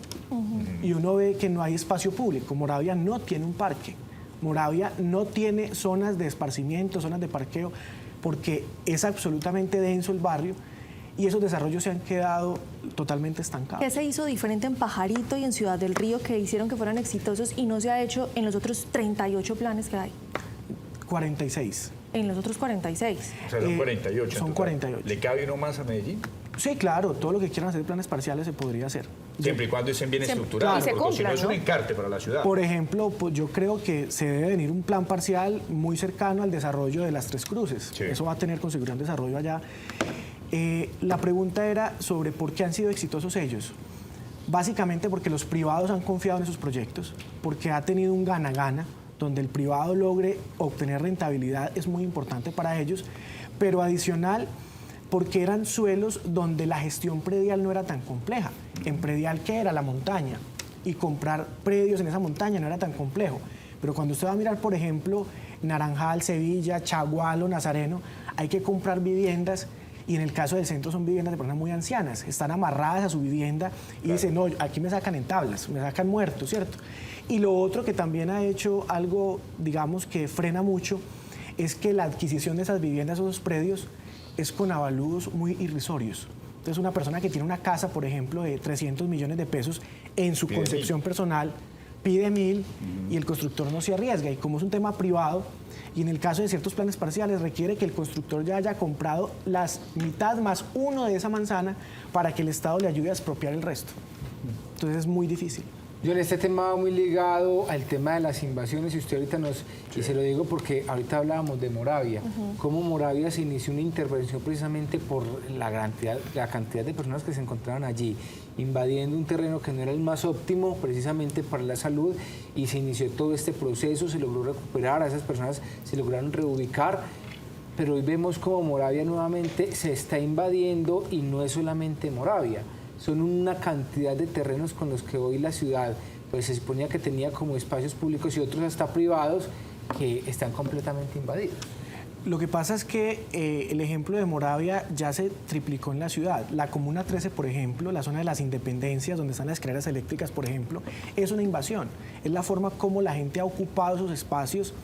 Y uno ve que no hay espacio público. Moravia no tiene un parque. Moravia no tiene zonas de esparcimiento, zonas de parqueo, porque es absolutamente denso el barrio y esos desarrollos se han quedado totalmente estancados. ¿Qué se hizo diferente en Pajarito y en Ciudad del Río que hicieron que fueran exitosos y no se ha hecho en los otros 38 planes que hay? 46. En los otros 46. O sea, son 48. Son 48. ¿Le cabe uno más a Medellín? Sí, claro, todo lo que quieran hacer planes parciales se podría hacer. Siempre y cuando estén bien Siempre- estructurados, y se porque si no cumplan, es un ¿no? encarte para la ciudad. Por ejemplo, pues yo creo que se debe venir un plan parcial muy cercano al desarrollo de las Tres Cruces. Sí. Eso va a tener con seguridad un desarrollo allá. La pregunta era sobre por qué han sido exitosos ellos. Básicamente porque los privados han confiado en esos proyectos, porque ha tenido un gana-gana, donde el privado logre obtener rentabilidad es muy importante para ellos, pero adicional porque eran suelos donde la gestión predial no era tan compleja. En predial, ¿qué era? La montaña. Y comprar predios en esa montaña no era tan complejo. Pero cuando usted va a mirar, por ejemplo, Naranjal, Sevilla, Chagualo, Nazareno, hay que comprar viviendas y en el caso del centro son viviendas de personas muy ancianas, están amarradas a su vivienda y dicen, no, aquí me sacan en tablas, me sacan muertos, ¿cierto? Y lo otro que también ha hecho algo, digamos, que frena mucho, es que la adquisición de esas viviendas o esos predios es con avalúos muy irrisorios. Entonces, una persona que tiene una casa, por ejemplo, de 300 millones de pesos, en su concepción personal, pide 1.000 y el constructor no se arriesga. Y como es un tema privado, y en el caso de ciertos planes parciales, requiere que el constructor ya haya comprado las mitad más uno de esa manzana para que el Estado le ayude a expropiar el resto. Entonces, es muy difícil. Yo en este tema va muy ligado al tema de las invasiones y usted ahorita y se lo digo porque ahorita hablábamos de Moravia, cómo Moravia se inició una intervención precisamente por la cantidad de personas que se encontraban allí, invadiendo un terreno que no era el más óptimo precisamente para la salud y se inició todo este proceso, se logró recuperar, a esas personas se lograron reubicar. Pero hoy vemos como Moravia nuevamente se está invadiendo y no es solamente Moravia. Son una cantidad de terrenos con los que hoy la ciudad pues se suponía que tenía como espacios públicos y otros hasta privados que están completamente invadidos. Lo que pasa es que el ejemplo de Moravia ya se triplicó en la ciudad. La Comuna 13, por ejemplo, la zona de las Independencias, donde están las escaleras eléctricas, por ejemplo, es una invasión. Es la forma como la gente ha ocupado esos espacios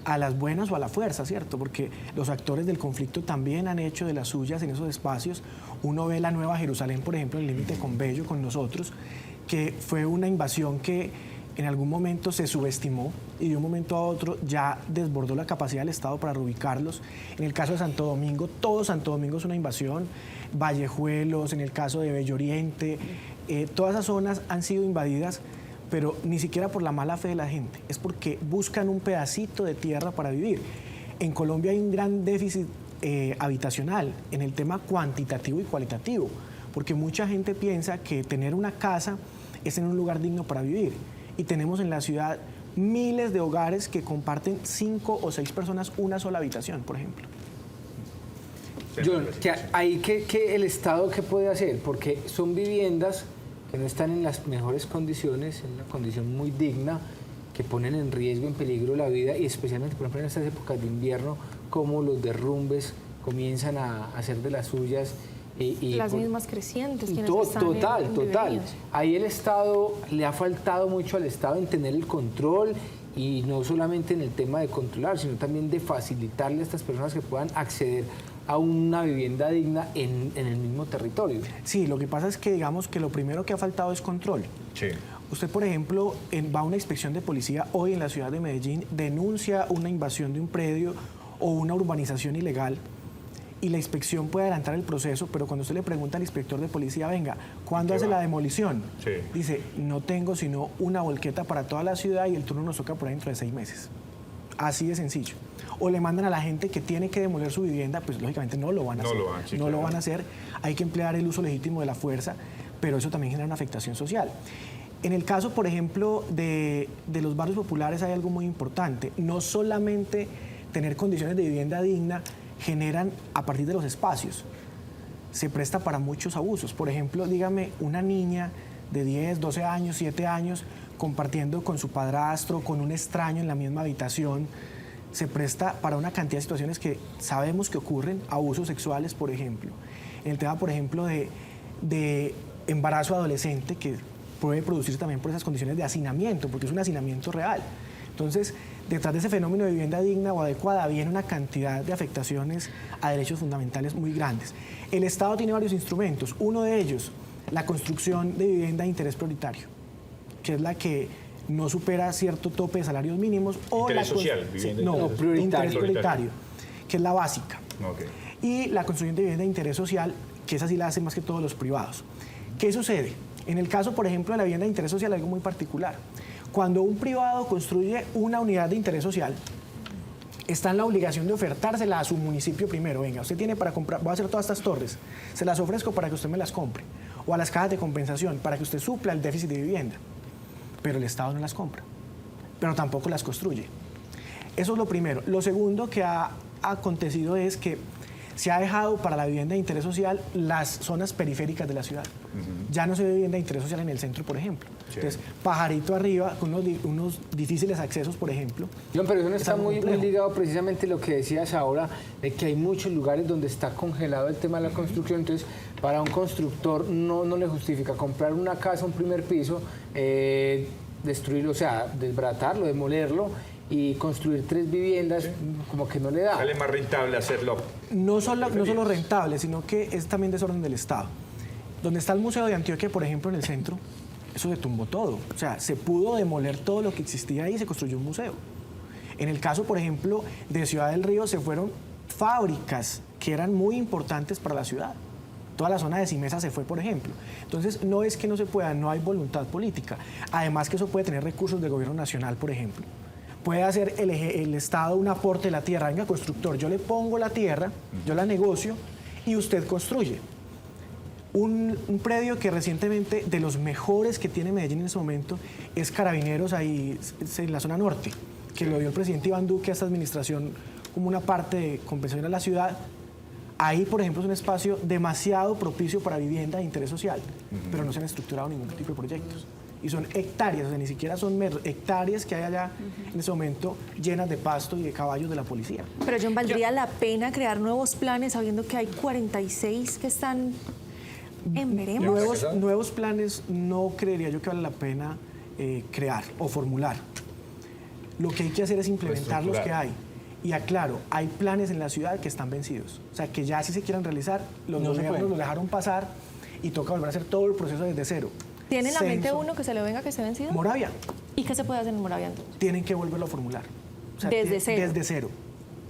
a las buenas o a la fuerza, ¿cierto? Porque los actores del conflicto también han hecho de las suyas en esos espacios. Uno ve la Nueva Jerusalén, por ejemplo, en el límite con Bello, con nosotros, que fue una invasión que en algún momento se subestimó y de un momento a otro ya desbordó la capacidad del Estado para reubicarlos. En el caso de Santo Domingo, todo Santo Domingo es una invasión. Vallejuelos, en el caso de Bello Oriente, todas esas zonas han sido invadidas, pero ni siquiera por la mala fe de la gente, es porque buscan un pedacito de tierra para vivir. En Colombia hay un gran déficit habitacional en el tema cuantitativo y cualitativo, porque mucha gente piensa que tener una casa es en un lugar digno para vivir. Y tenemos en la ciudad miles de hogares que comparten 5 o 6 personas una sola habitación, por ejemplo. John, que el Estado, ¿qué puede hacer? Porque son viviendas que no están en las mejores condiciones, en una condición muy digna, que ponen en riesgo, en peligro la vida, y especialmente, por ejemplo, en estas épocas de invierno, como los derrumbes comienzan a hacer de las suyas. Las mismas crecientes. Total. Ahí el Estado, le ha faltado mucho al Estado en tener el control, y no solamente en el tema de controlar, sino también de facilitarle a estas personas que puedan acceder a una vivienda digna en el mismo territorio. Sí, lo que pasa es que digamos que lo primero que ha faltado es control. Sí. Usted, por ejemplo, va a una inspección de policía hoy en la ciudad de Medellín, denuncia una invasión de un predio o una urbanización ilegal y la inspección puede adelantar el proceso, pero cuando usted le pregunta al inspector de policía, venga, ¿cuándo hace la demolición? Sí. Dice, no tengo sino una volqueta para toda la ciudad y el turno nos toca por ahí dentro de 6 meses. Así de sencillo. O le mandan a la gente que tiene que demoler su vivienda, pues lógicamente no lo van a hacer. No lo van a hacer. Hay que emplear el uso legítimo de la fuerza, pero eso también genera una afectación social. En el caso, por ejemplo, de los barrios populares hay algo muy importante. No solamente tener condiciones de vivienda digna generan a partir de los espacios. Se presta para muchos abusos. Por ejemplo, dígame, una niña de 10, 12 años, 7 años, compartiendo con su padrastro, con un extraño en la misma habitación, se presta para una cantidad de situaciones que sabemos que ocurren, abusos sexuales, por ejemplo. En el tema, por ejemplo, de embarazo adolescente, que puede producirse también por esas condiciones de hacinamiento, porque es un hacinamiento real. Entonces, detrás de ese fenómeno de vivienda digna o adecuada viene una cantidad de afectaciones a derechos fundamentales muy grandes. El Estado tiene varios instrumentos. Uno de ellos, la construcción de vivienda de interés prioritario, que es la que no supera cierto tope de salarios mínimos. O interés la social, vivienda no, interés prioritario, que es la básica. Okay. Y la construcción de vivienda de interés social, que esa sí la hacen más que todos los privados. ¿Qué sucede? En el caso, por ejemplo, de la vivienda de interés social, algo muy particular. Cuando un privado construye una unidad de interés social, está en la obligación de ofertársela a su municipio primero. Venga, usted tiene para comprar, voy a hacer todas estas torres, se las ofrezco para que usted me las compre. O a las cajas de compensación, para que usted supla el déficit de vivienda. Pero el Estado no las compra, pero tampoco las construye. Eso es lo primero. Lo segundo que ha acontecido es que se ha dejado para la vivienda de interés social las zonas periféricas de la ciudad. Ya no se ve vivienda de interés social en el centro, por ejemplo. Sí. Entonces, pajarito arriba, con unos difíciles accesos, por ejemplo. John, pero eso no está muy ligado precisamente a lo que decías ahora, de que hay muchos lugares donde está congelado el tema de la construcción. Entonces, para un constructor no le justifica comprar una casa, un primer piso, destruirlo, o sea, desbaratarlo, demolerlo y construir 3 viviendas, como que no le da. Sale más rentable hacerlo. No solo rentable, sino que es también desorden del Estado. Donde está el Museo de Antioquia, por ejemplo, en el centro, eso se tumbó todo. O sea, se pudo demoler todo lo que existía ahí y se construyó un museo. En el caso, por ejemplo, de Ciudad del Río, se fueron fábricas que eran muy importantes para la ciudad. Toda la zona de Simesa se fue, por ejemplo. Entonces, no es que no se pueda, no hay voluntad política. Además que eso puede tener recursos del gobierno nacional, por ejemplo. Puede hacer el Estado un aporte de la tierra. Venga, constructor, yo le pongo la tierra, yo la negocio y usted construye. Un predio que recientemente, de los mejores que tiene Medellín en ese momento, es Carabineros, ahí en la zona norte, que lo dio el presidente Iván Duque a esta administración como una parte de compensación a la ciudad. Ahí, por ejemplo, es un espacio demasiado propicio para vivienda de interés social, pero no se han estructurado ningún tipo de proyectos. Y son hectáreas, o sea, ni siquiera son hectáreas que hay allá en ese momento llenas de pasto y de caballos de la policía. Pero, John, ¿valdría la pena crear nuevos planes sabiendo que hay 46 que están en veremos? Nuevos planes no creería yo que vale la pena crear o formular. Lo que hay que hacer es implementar los que hay. Y aclaro, hay planes en la ciudad que están vencidos. O sea, que ya si se quieren realizar, los gobiernos los dejaron pasar y toca volver a hacer todo el proceso desde cero. ¿Tiene en la mente uno que se le venga que esté vencido? Moravia. ¿Y qué se puede hacer en Moravia entonces? Tienen que volverlo a formular. O sea, ¿Desde cero?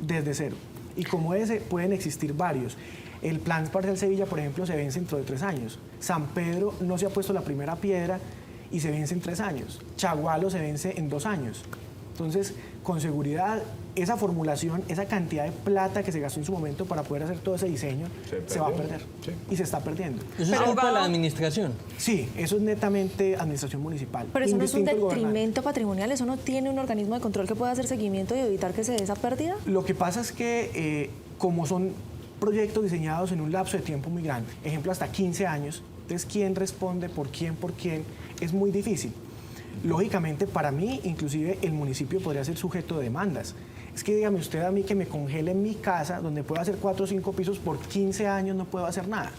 Desde cero. Y como ese, pueden existir varios. El plan Parcial Sevilla, por ejemplo, se vence dentro de 3 años. San Pedro no se ha puesto la primera piedra y se vence en 3 años. Chagualo se vence en 2 años. Entonces, con seguridad, esa formulación, esa cantidad de plata que se gastó en su momento para poder hacer todo ese diseño, se va a perder. Sí. Y se está perdiendo. ¿Eso es culpa de la administración? Sí, eso es netamente administración municipal. Pero eso no es un detrimento patrimonial, eso no tiene un organismo de control que pueda hacer seguimiento y evitar que se dé esa pérdida. Lo que pasa es que, como son proyectos diseñados en un lapso de tiempo muy grande, ejemplo, hasta 15 años, entonces, ¿quién responde por quién? Es muy difícil. Lógicamente, para mí, inclusive, el municipio podría ser sujeto de demandas. Es que dígame usted a mí que me congele en mi casa, donde puedo hacer 4 o 5 pisos por 15 años, no puedo hacer nada.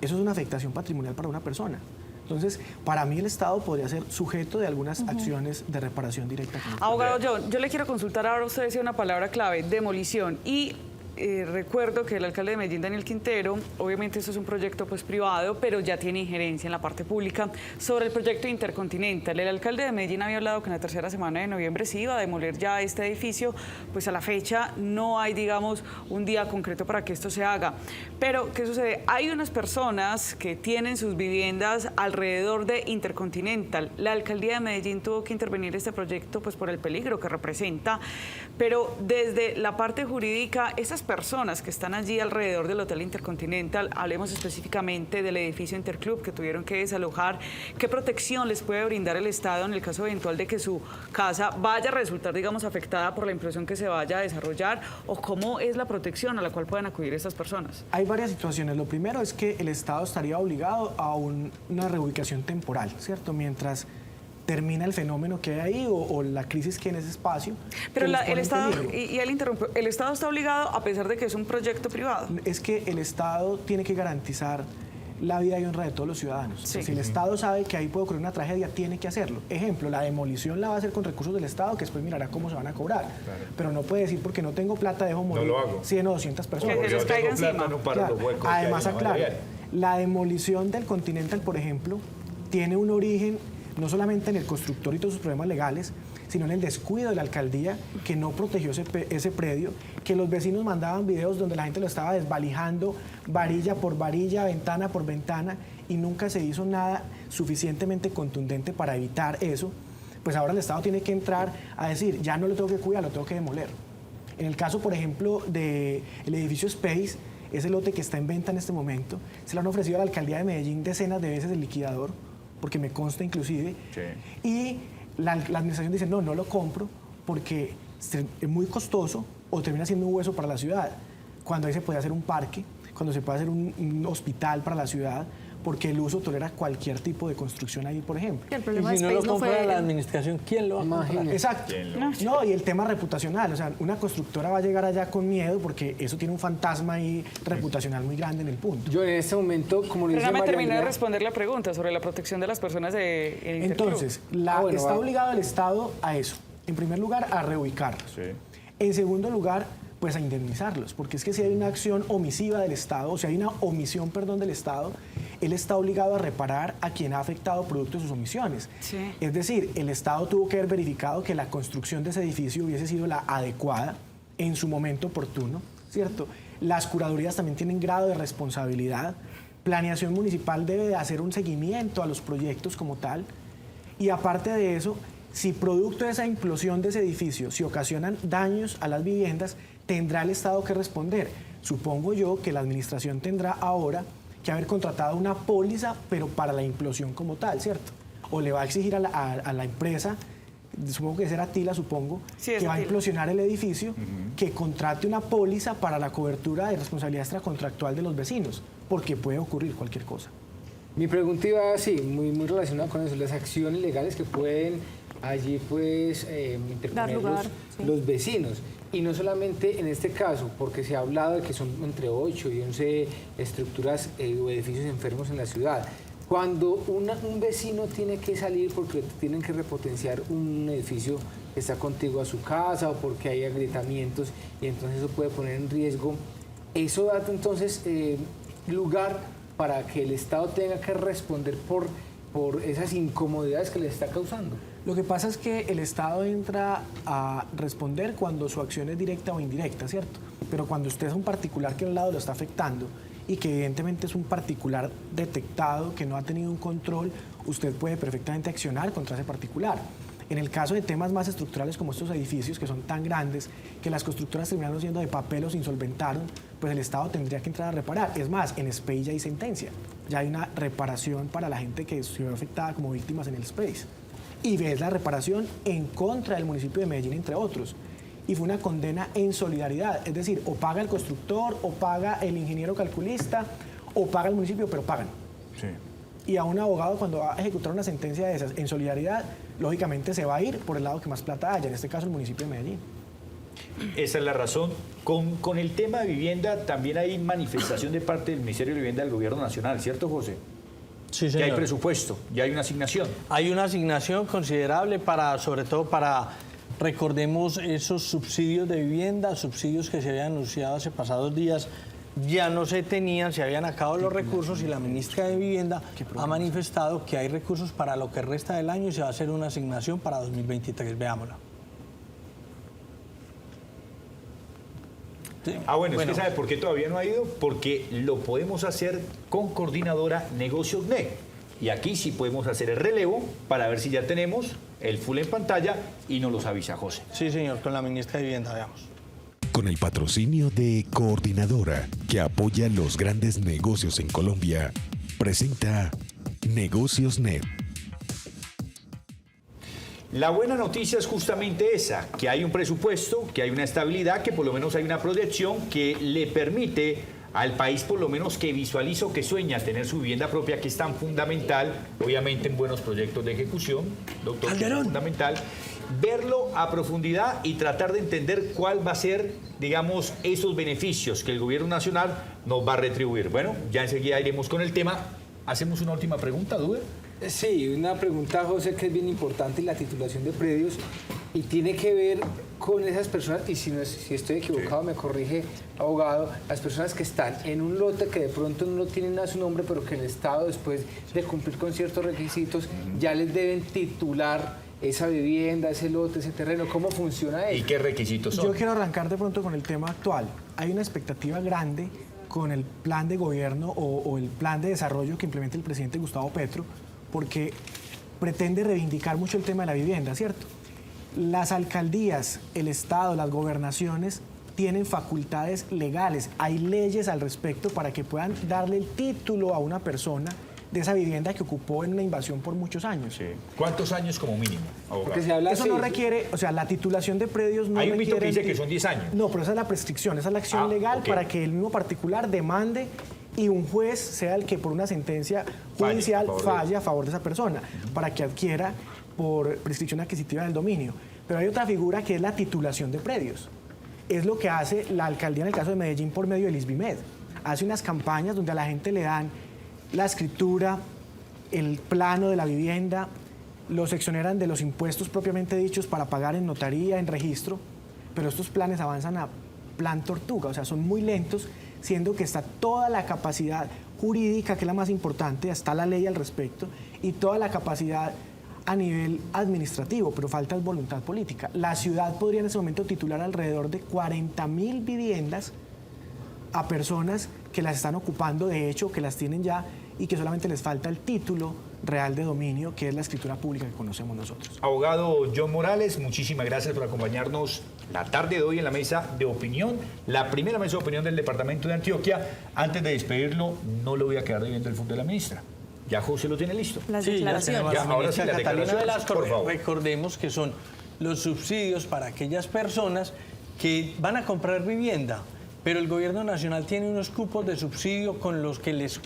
Eso es una afectación patrimonial para una persona. Entonces, para mí el Estado podría ser sujeto de algunas acciones de reparación directa. Abogado John, yo le quiero consultar ahora, usted decía una palabra clave, demolición, y recuerdo que el alcalde de Medellín, Daniel Quintero, obviamente esto es un proyecto pues privado, pero ya tiene injerencia en la parte pública, sobre el proyecto Intercontinental. El alcalde de Medellín había hablado que en la tercera semana de noviembre se iba a demoler ya este edificio, pues a la fecha no hay, digamos, un día concreto para que esto se haga. Pero, ¿qué sucede? Hay unas personas que tienen sus viviendas alrededor de Intercontinental. La alcaldía de Medellín tuvo que intervenir este proyecto pues por el peligro que representa, pero desde la parte jurídica, esas personas que están allí alrededor del Hotel Intercontinental, hablemos específicamente del edificio Interclub que tuvieron que desalojar, ¿qué protección les puede brindar el Estado en el caso eventual de que su casa vaya a resultar, digamos, afectada por la implosión que se vaya a desarrollar? ¿O cómo es la protección a la cual pueden acudir estas personas? Hay varias situaciones. Lo primero es que el Estado estaría obligado a una reubicación temporal, ¿cierto? Mientras termina el fenómeno que hay ahí o la crisis que hay en ese espacio. Pero el Estado, y él interrumpe, ¿el Estado está obligado a pesar de que es un proyecto privado? Es que el Estado tiene que garantizar la vida y honra de todos los ciudadanos. Sí. Si el Estado sabe que ahí puede ocurrir una tragedia, tiene que hacerlo. Ejemplo, la demolición la va a hacer con recursos del Estado, que después mirará cómo se van a cobrar. Pero no puede decir, porque no tengo plata, dejo morir lo hago. 100 o 200 personas. Que se les caiga encima. no para Claro. los huecos que hay Además, en la aclaro, vial. la demolición del Continental, por ejemplo, tiene un origen no solamente en el constructor y todos sus problemas legales, sino en el descuido de la alcaldía, que no protegió ese predio, que los vecinos mandaban videos donde la gente lo estaba desvalijando varilla por varilla, ventana por ventana, y nunca se hizo nada suficientemente contundente para evitar eso. Pues ahora el Estado tiene que entrar a decir, ya no lo tengo que cuidar, lo tengo que demoler. En el caso, por ejemplo, del edificio Space, ese lote que está en venta en este momento, se lo han ofrecido a la alcaldía de Medellín decenas de veces el liquidador, porque me consta inclusive, y la administración dice, no lo compro porque es muy costoso o termina siendo un hueso para la ciudad, cuando ahí se puede hacer un parque, cuando se puede hacer un hospital para la ciudad, porque el uso tolera cualquier tipo de construcción ahí, por ejemplo. El problema Y si de no lo Space no compra fue... la administración, ¿quién lo va a comprar? Exacto. No, y el tema reputacional, o sea, una constructora va a llegar allá con miedo porque eso tiene un fantasma ahí reputacional muy grande en el punto. Yo en este momento, como le dice Déjame María terminar de Andrea, responder la pregunta sobre la protección de las personas de Interclub. Entonces, bueno, está va. obligado el Estado a eso. En primer lugar, a reubicarlos. En segundo lugar, pues a indemnizarlos, porque es que si hay una acción omisiva del Estado, o si hay una omisión, perdón, del Estado, él está obligado a reparar a quien ha afectado producto de sus omisiones. Sí. Es decir, el Estado tuvo que haber verificado que la construcción de ese edificio hubiese sido la adecuada en su momento oportuno, ¿cierto? Las curadurías también tienen grado de responsabilidad. Planeación municipal debe de hacer un seguimiento a los proyectos como tal. Y aparte de eso, si producto de esa implosión de ese edificio, si ocasionan daños a las viviendas, tendrá el Estado que responder. Supongo yo que la administración tendrá ahora que haber contratado una póliza, pero para la implosión como tal, ¿cierto? O le va a exigir a la empresa, supongo que será Tila, supongo, Sí, es que va a Tila. implosionar el edificio, que contrate una póliza para la cobertura de responsabilidad extracontractual de los vecinos, porque puede ocurrir cualquier cosa. mi pregunta iba así, muy relacionada con eso, las acciones legales que pueden allí pues interponer lugar, sí. los vecinos. Y no solamente en este caso, porque se ha hablado de que son entre 8 y 11 estructuras o edificios enfermos en la ciudad. Cuando un vecino tiene que salir porque tienen que repotenciar un edificio que está contiguo a su casa o porque hay agrietamientos y entonces eso puede poner en riesgo, eso da entonces lugar para que el Estado tenga que responder por esas incomodidades que le está causando. Lo que pasa es que el Estado entra a responder cuando su acción es directa o indirecta, ¿cierto? Pero cuando usted es un particular que al lado lo está afectando y que evidentemente es un particular detectado, que no ha tenido un control, usted puede perfectamente accionar contra ese particular. En el caso de temas más estructurales como estos edificios, que son tan grandes, que las constructoras terminaron siendo de papel o se insolventaron, pues el Estado tendría que entrar a reparar. Es más, en Space ya hay sentencia, ya hay una reparación para la gente que se vio afectada como víctimas en el Space. Y ves la reparación en contra del municipio de Medellín, entre otros. Y fue una condena en solidaridad, es decir, o paga el constructor, o paga el ingeniero calculista, o paga el municipio, pero pagan. Sí. Y a un abogado, cuando va a ejecutar una sentencia de esas en solidaridad, lógicamente se va a ir por el lado que más plata haya, en este caso el municipio de Medellín. Esa es la razón. Con el tema de vivienda también hay manifestación de parte del Ministerio de Vivienda del Gobierno Nacional, ¿cierto, José? Sí, Ya hay señor. presupuesto, ya hay una asignación. Hay una asignación considerable sobre todo para, recordemos, esos subsidios de vivienda, subsidios que se habían anunciado hace pasados días, ya no se tenían, se habían acabado los recursos y la ministra de Vivienda ha manifestado que hay recursos para lo que resta del año y se va a hacer una asignación para 2023. Veámosla. Sí. Bueno, es que ¿sabe por qué todavía no ha ido? Porque lo podemos hacer con coordinadora Negocios NET. Y aquí sí podemos hacer el relevo para ver si ya tenemos el full en pantalla y nos los avisa José. Sí, señor, con la ministra de Vivienda, veamos. Con el patrocinio de Coordinadora, que apoya los grandes negocios en Colombia, presenta Negocios NET. La buena noticia es justamente esa, que hay un presupuesto, que hay una estabilidad, que por lo menos hay una proyección que le permite al país por lo menos que visualiza o que sueña tener su vivienda propia, que es tan fundamental, obviamente en buenos proyectos de ejecución, doctor, que es fundamental, verlo a profundidad y tratar de entender cuál va a ser, digamos, esos beneficios que el gobierno nacional nos va a retribuir. Bueno, ya enseguida iremos con el tema. ¿Hacemos una última pregunta, Duber? Sí, una pregunta, José, que es bien importante, la titulación de predios, y tiene que ver con esas personas, y si estoy equivocado me corrige, abogado, las personas que están en un lote que de pronto no tienen a su nombre, pero que el Estado, después de cumplir con ciertos requisitos, ya les deben titular esa vivienda, ese lote, ese terreno. ¿Cómo funciona eso? ¿Y qué requisitos son? Yo quiero arrancar de pronto con el tema actual. Hay una expectativa grande con el plan de gobierno o el plan de desarrollo que implementa el presidente Gustavo Petro, porque pretende reivindicar mucho el tema de la vivienda, ¿cierto? Las alcaldías, el Estado, las gobernaciones tienen facultades legales, hay leyes al respecto para que puedan darle el título a una persona de esa vivienda que ocupó en una invasión por muchos años. Sí. ¿Cuántos años como mínimo, abogado? Porque se habla Eso así. no requiere, o sea, la titulación de predios no Hay un mito que requiere... dice que son 10 años. No, pero esa es la prescripción, esa es la acción legal ok. para que el mismo particular demande y un juez sea el que por una sentencia judicial falle a favor de esa persona, para que adquiera por prescripción adquisitiva del dominio. Pero hay otra figura que es la titulación de predios. Es lo que hace la alcaldía en el caso de Medellín por medio del ISBIMED. Hace unas campañas donde a la gente le dan la escritura, el plano de la vivienda, los exoneran de los impuestos propiamente dichos para pagar en notaría, en registro, pero estos planes avanzan a plan tortuga, o sea, son muy lentos, siendo que está toda la capacidad jurídica, que es la más importante, está la ley al respecto, y toda la capacidad a nivel administrativo, pero falta voluntad política. La ciudad podría en ese momento titular alrededor de 40.000 viviendas a personas que las están ocupando de hecho, que las tienen ya y que solamente les falta el título real de dominio, que es la escritura pública que conocemos nosotros. Abogado John Morales, muchísimas gracias por acompañarnos la tarde de hoy en la mesa de opinión, la primera mesa de opinión del departamento de Antioquia. Antes de despedirlo, no le voy a quedar debiendo el fondo de la ministra. Ya José lo tiene listo. Las Sí, ya declaraciones. tenemos a la ahora sí, ministra las Catalina declaraciones, Velasco. por favor. Recordemos que son los subsidios para aquellas personas que van a comprar vivienda, pero el gobierno nacional tiene unos cupos de subsidio con los que les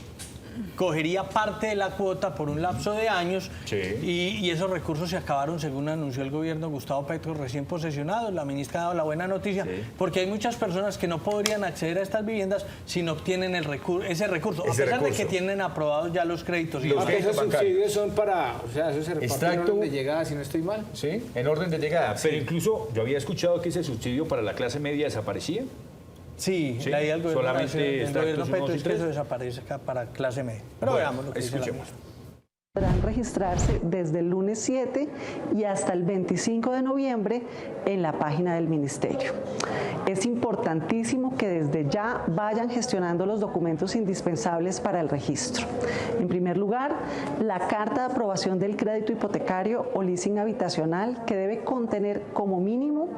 cogería parte de la cuota por un lapso de años. Sí. Y esos recursos se acabaron, según anunció el gobierno Gustavo Petro recién posesionado. La ministra ha dado la buena noticia, porque hay muchas personas que no podrían acceder a estas viviendas si no obtienen ese recurso, a pesar de que tienen aprobados ya los créditos. Los Esos bancarios. subsidios son para, o sea, eso se reparte en Extracto. orden de llegada, si no estoy mal. Sí, en orden de llegada. Pero incluso yo había escuchado que ese subsidio para la clase media desaparecía. Sí, Sí, la idea del gobierno, solamente del extractos gobierno Petro 1, 2 y es que 3. eso desaparezca para clase media. Pero Bueno, veamos lo que dice la escuchemos. ministra. Podrán registrarse desde el lunes 7 y hasta el 25 de noviembre en la página del Ministerio. Es importantísimo que desde ya vayan gestionando los documentos indispensables para el registro. En primer lugar, la carta de aprobación del crédito hipotecario o leasing habitacional, que debe contener como mínimo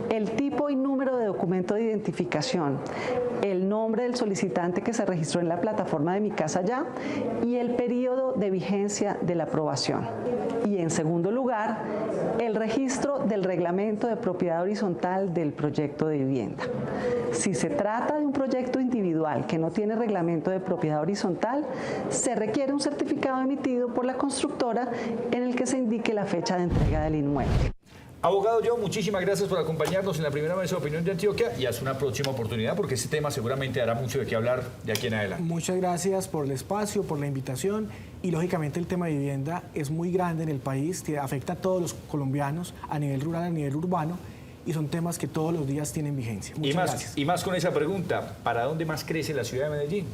el tipo y número de documento de identificación, el nombre del solicitante que se registró en la plataforma de Mi Casa Ya y el periodo de vigencia de la aprobación. Y en segundo lugar, el registro del reglamento de propiedad horizontal del proyecto de vivienda. Si se trata de un proyecto individual que no tiene reglamento de propiedad horizontal, se requiere un certificado emitido por la constructora en el que se indique la fecha de entrega del inmueble. Abogado John, muchísimas gracias por acompañarnos en la primera mesa de opinión de Antioquia y hasta una próxima oportunidad porque este tema seguramente dará mucho de qué hablar de aquí en adelante. Muchas gracias por el espacio, por la invitación y lógicamente el tema de vivienda es muy grande en el país, que afecta a todos los colombianos a nivel rural, a nivel urbano y son temas que todos los días tienen vigencia. Muchas gracias. Y más con esa pregunta, ¿para dónde más crece la ciudad de Medellín?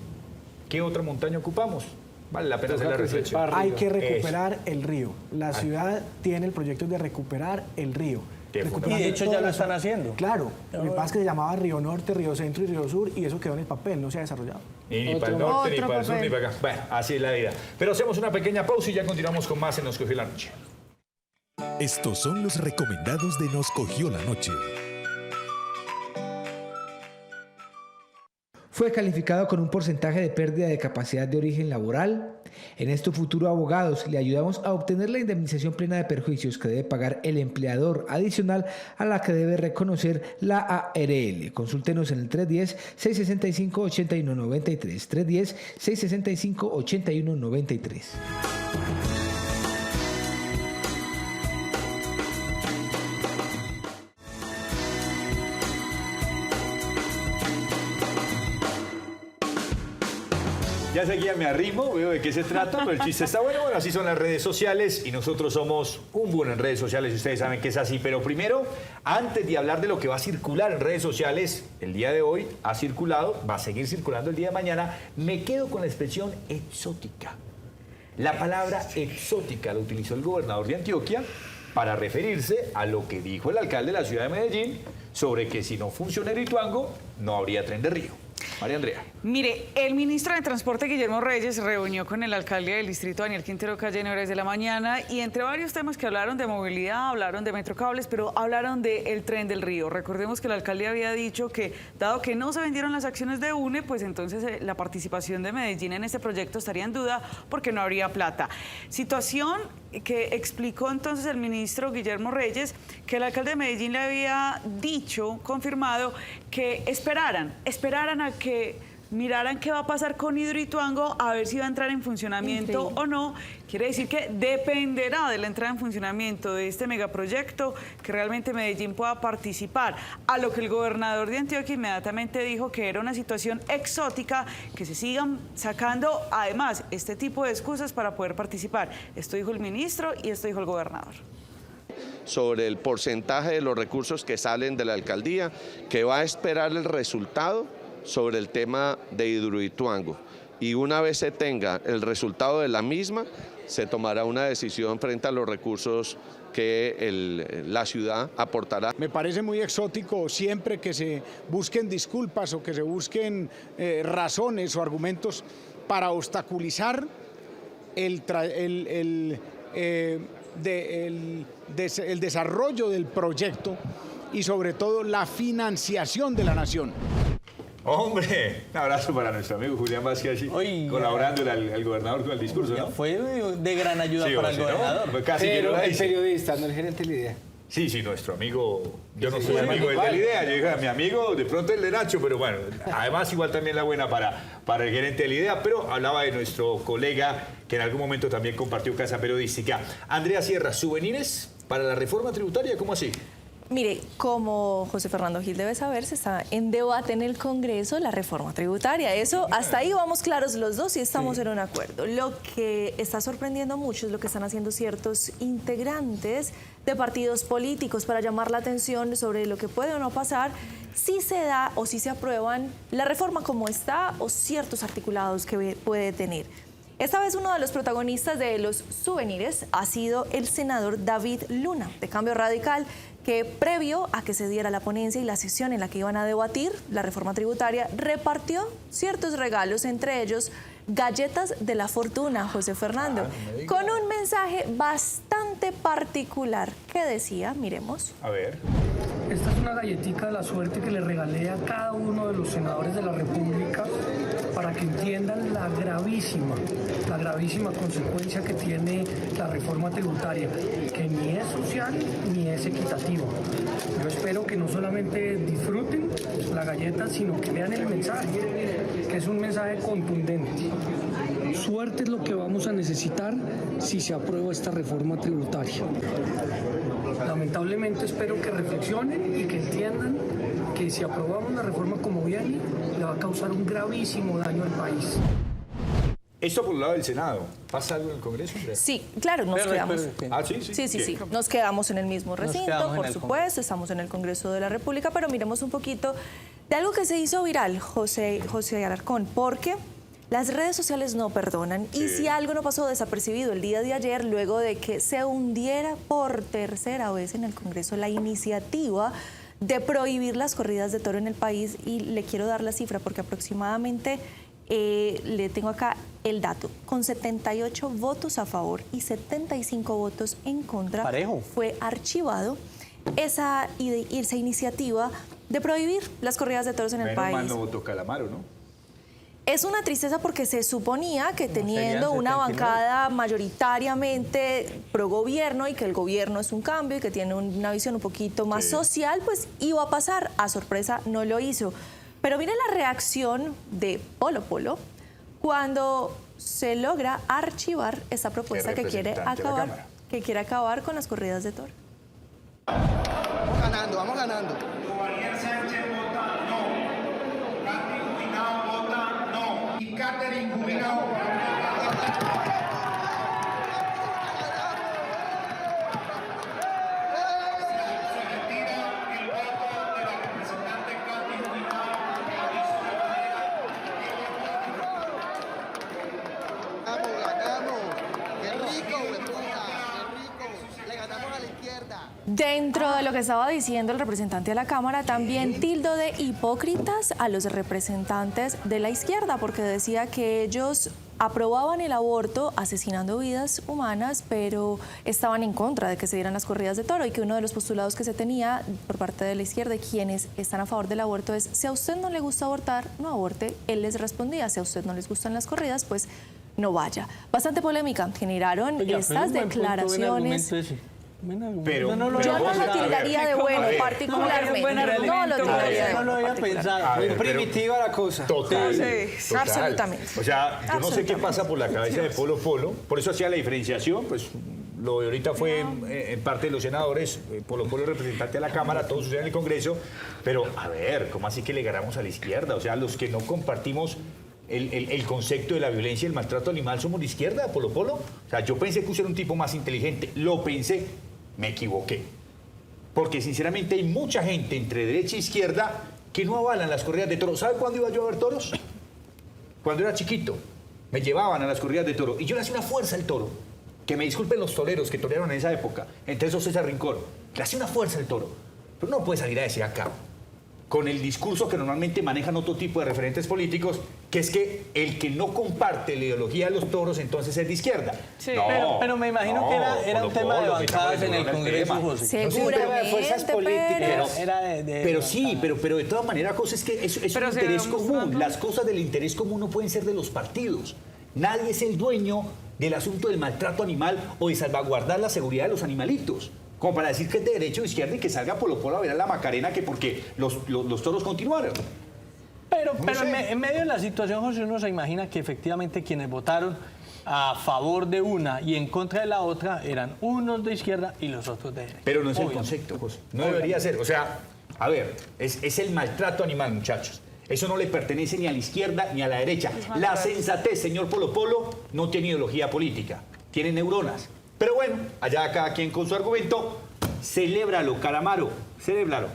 ¿Qué otra montaña ocupamos? Vale la pena hacer la reflexión. Hay que recuperar el río. La ciudad tiene el proyecto de recuperar el río. Y de hecho ya lo están haciendo. Claro, lo que pasa es que se llamaba Río Norte, Río Centro y Río Sur y eso quedó en el papel, no se ha desarrollado. Y ni para el norte, ni para el sur, ni para acá. Bueno, así es la vida. Pero hacemos una pequeña pausa y ya continuamos con más en Nos Cogió la Noche. Estos son los recomendados de Nos Cogió la Noche. Fue calificado con un porcentaje de pérdida de capacidad de origen laboral. En esto, Futuro Abogados le ayudamos a obtener la indemnización plena de perjuicios que debe pagar el empleador adicional a la que debe reconocer la ARL. Consúltenos en el 310-665-8193. 310-665-8193. Ya seguía me arrimo, veo de qué se trata, pero el chiste está bueno. Bueno, así son las redes sociales y nosotros somos un bueno en redes sociales y ustedes saben que es así. Pero primero, antes de hablar de lo que va a circular en redes sociales, el día de hoy ha circulado, va a seguir circulando el día de mañana, me quedo con la expresión exótica. La palabra exótica la utilizó el gobernador de Antioquia para referirse a lo que dijo el alcalde de la ciudad de Medellín sobre que si no funciona Hidroituango, no habría tren de río. María Andrea. Mire, el ministro de Transporte, Guillermo Reyes, se reunió con el alcalde del distrito, Daniel Quintero Calle, en horas de la mañana, y entre varios temas que hablaron de movilidad, hablaron de Metrocables, pero hablaron del tren del río. Recordemos que el alcalde había dicho que, dado que no se vendieron las acciones de UNE, pues entonces la participación de Medellín en este proyecto estaría en duda porque no habría plata. Situación que explicó entonces el ministro Guillermo Reyes, que el alcalde de Medellín le había dicho, confirmado, que esperaran a que miraran qué va a pasar con Hidroituango, a ver si va a entrar en funcionamiento o no. Quiere decir que dependerá de la entrada en funcionamiento de este megaproyecto que realmente Medellín pueda participar. A lo que el gobernador de Antioquia inmediatamente dijo que era una situación exótica, que se sigan sacando además este tipo de excusas para poder participar. Esto dijo el ministro y esto dijo el gobernador. Sobre el porcentaje de los recursos que salen de la alcaldía, que va a esperar el resultado sobre el tema de Hidroituango. Y una vez se tenga el resultado de la misma, se tomará una decisión frente a los recursos que la ciudad aportará. Me parece muy exótico siempre que se busquen disculpas o que se busquen razones o argumentos para obstaculizar el desarrollo del proyecto y sobre todo la financiación de la nación. Hombre, un abrazo para nuestro amigo Julián Vázquez, colaborando al gobernador con el discurso, ¿no? Fue de gran ayuda para el gobernador. ¿No? Casi pero que el periodista, no el gerente de la idea. Sí, nuestro amigo, yo no soy amigo del de la idea, yo dije a mi amigo, de pronto el de Nacho, pero bueno, además igual también la buena para el gerente de la idea, pero hablaba de nuestro colega que en algún momento también compartió Casa Periodística. Andrea Sierra, ¿souvenirs para la reforma tributaria? ¿Cómo así? Mire, como José Fernando Gil debe saber, se está en debate en el Congreso la reforma tributaria. Eso, hasta ahí vamos claros los dos y estamos en un acuerdo. Lo que está sorprendiendo mucho es lo que están haciendo ciertos integrantes de partidos políticos para llamar la atención sobre lo que puede o no pasar si se da o si se aprueban la reforma como está o ciertos articulados que puede tener. Esta vez uno de los protagonistas de los souvenirs ha sido el senador David Luna, de Cambio Radical, que previo a que se diera la ponencia y la sesión en la que iban a debatir la reforma tributaria, repartió ciertos regalos, entre ellos galletas de la fortuna, José Fernando, con un mensaje bastante particular que decía, miremos. A ver. Esta es una galletica de la suerte que le regalé a cada uno de los senadores de la República para que entiendan la gravísima consecuencia que tiene la reforma tributaria, que ni es social ni es equitativa. Yo espero que no solamente disfruten la galleta, sino que vean el mensaje, que es un mensaje contundente. Suerte es lo que vamos a necesitar si se aprueba esta reforma tributaria. Lamentablemente espero que reflexionen y que entiendan que si aprobamos la reforma como viene, le va a causar un gravísimo daño al país. Esto por el lado del Senado. ¿Pasa algo en el Congreso, Andrea? Sí, claro, nos quedamos. Sí. Nos quedamos en el mismo recinto, por supuesto, estamos en el Congreso de la República, pero miremos un poquito de algo que se hizo viral, José Alarcón, porque las redes sociales no perdonan. Y si algo no pasó desapercibido el día de ayer, luego de que se hundiera por tercera vez en el Congreso la iniciativa de prohibir las corridas de toro en el país, y le quiero dar la cifra porque aproximadamente le tengo acá el dato, con 78 votos a favor y 75 votos en contra, parejo, fue archivado esa iniciativa de prohibir las corridas de toros en el país. Menos mal no votó Calamaro, ¿no? Es una tristeza porque se suponía que teniendo una bancada mayoritariamente pro gobierno y que el gobierno es un cambio y que tiene una visión un poquito más social, pues iba a pasar. A sorpresa no lo hizo. Pero mire la reacción de Polo Polo cuando se logra archivar esta propuesta que quiere acabar con las corridas de toro. Vamos ganando. Catherine Jubilao. Dentro de lo que estaba diciendo el representante de la Cámara, también tildó de hipócritas a los representantes de la izquierda, porque decía que ellos aprobaban el aborto asesinando vidas humanas, pero estaban en contra de que se dieran las corridas de toro, y que uno de los postulados que se tenía por parte de la izquierda y quienes están a favor del aborto es: si a usted no le gusta abortar, no aborte. Él les respondía: si a usted no les gustan las corridas, pues no vaya. Bastante polémica generaron estas declaraciones. Pero, yo no lo tildaría de bueno, particularmente. No lo tildaría de bueno. No lo había pensado. Muy primitiva la cosa. Total, sí, absolutamente. O sea, yo no sé qué pasa por la cabeza de Polo Polo. Por eso hacía la diferenciación, pues lo de ahorita fue en parte de los senadores, Polo Polo representante de la Cámara, todo sucede en el Congreso. Pero, a ver, ¿cómo así que le ganamos a la izquierda? O sea, los que no compartimos el concepto de la violencia y el maltrato animal somos de izquierda, Polo Polo. O sea, yo pensé que usted era un tipo más inteligente. Lo pensé. Me equivoqué. Porque sinceramente hay mucha gente entre derecha e izquierda que no avalan las corridas de toros. ¿Sabe cuándo iba yo a ver toros? Cuando era chiquito. Me llevaban a las corridas de toro y yo le hacía una fuerza al toro. Que me disculpen los toreros que torearon en esa época. Entre esos César Rincón. Le hacía una fuerza al toro. Pero no puede salir a decir acá, con el discurso que normalmente manejan otro tipo de referentes políticos, que es que el que no comparte la ideología de los toros entonces es de izquierda. Sí, no, pero me imagino que era un tema de bancadas en el Congreso, José. Seguramente, de fuerzas políticas. Pero sí, pero de todas maneras, cosas es que es un interés común. Las cosas del interés común no pueden ser de los partidos. Nadie es el dueño del asunto del maltrato animal o de salvaguardar la seguridad de los animalitos. Como para decir que es de derecha o de izquierda y que salga Polo Polo a ver a la Macarena que porque los toros continuaron. Pero en medio de la situación, José, uno se imagina que efectivamente quienes votaron a favor de una y en contra de la otra eran unos de izquierda y los otros de derecha. Pero no es el concepto, José. No debería ser. O sea, a ver, es el maltrato animal, muchachos. Eso no le pertenece ni a la izquierda ni a la derecha. La sensatez, señor Polo Polo, no tiene ideología política. Tiene neuronas. Pero bueno, allá cada quien con su argumento. Celébralo, Calamaro. Celébralo.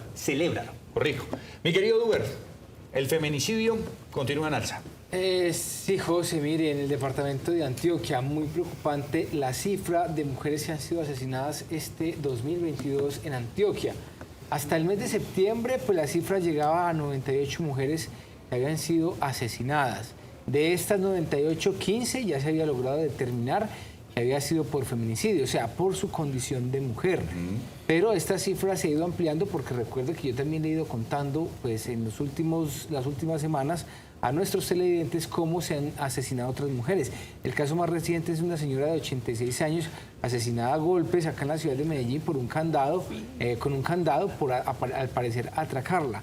Corrijo. Mi querido Duber, el feminicidio continúa en alza. Sí, José, mire, en el departamento de Antioquia, muy preocupante la cifra de mujeres que han sido asesinadas este 2022 en Antioquia. Hasta el mes de septiembre, pues la cifra llegaba a 98 mujeres que habían sido asesinadas. De estas 98, 15 ya se había logrado determinar que había sido por feminicidio, o sea, por su condición de mujer. Pero esta cifra se ha ido ampliando porque recuerde que yo también he ido contando, pues en las últimas semanas, a nuestros televidentes cómo se han asesinado otras mujeres. El caso más reciente es una señora de 86 años asesinada a golpes acá en la ciudad de Medellín por un candado, con un candado por al parecer atracarla.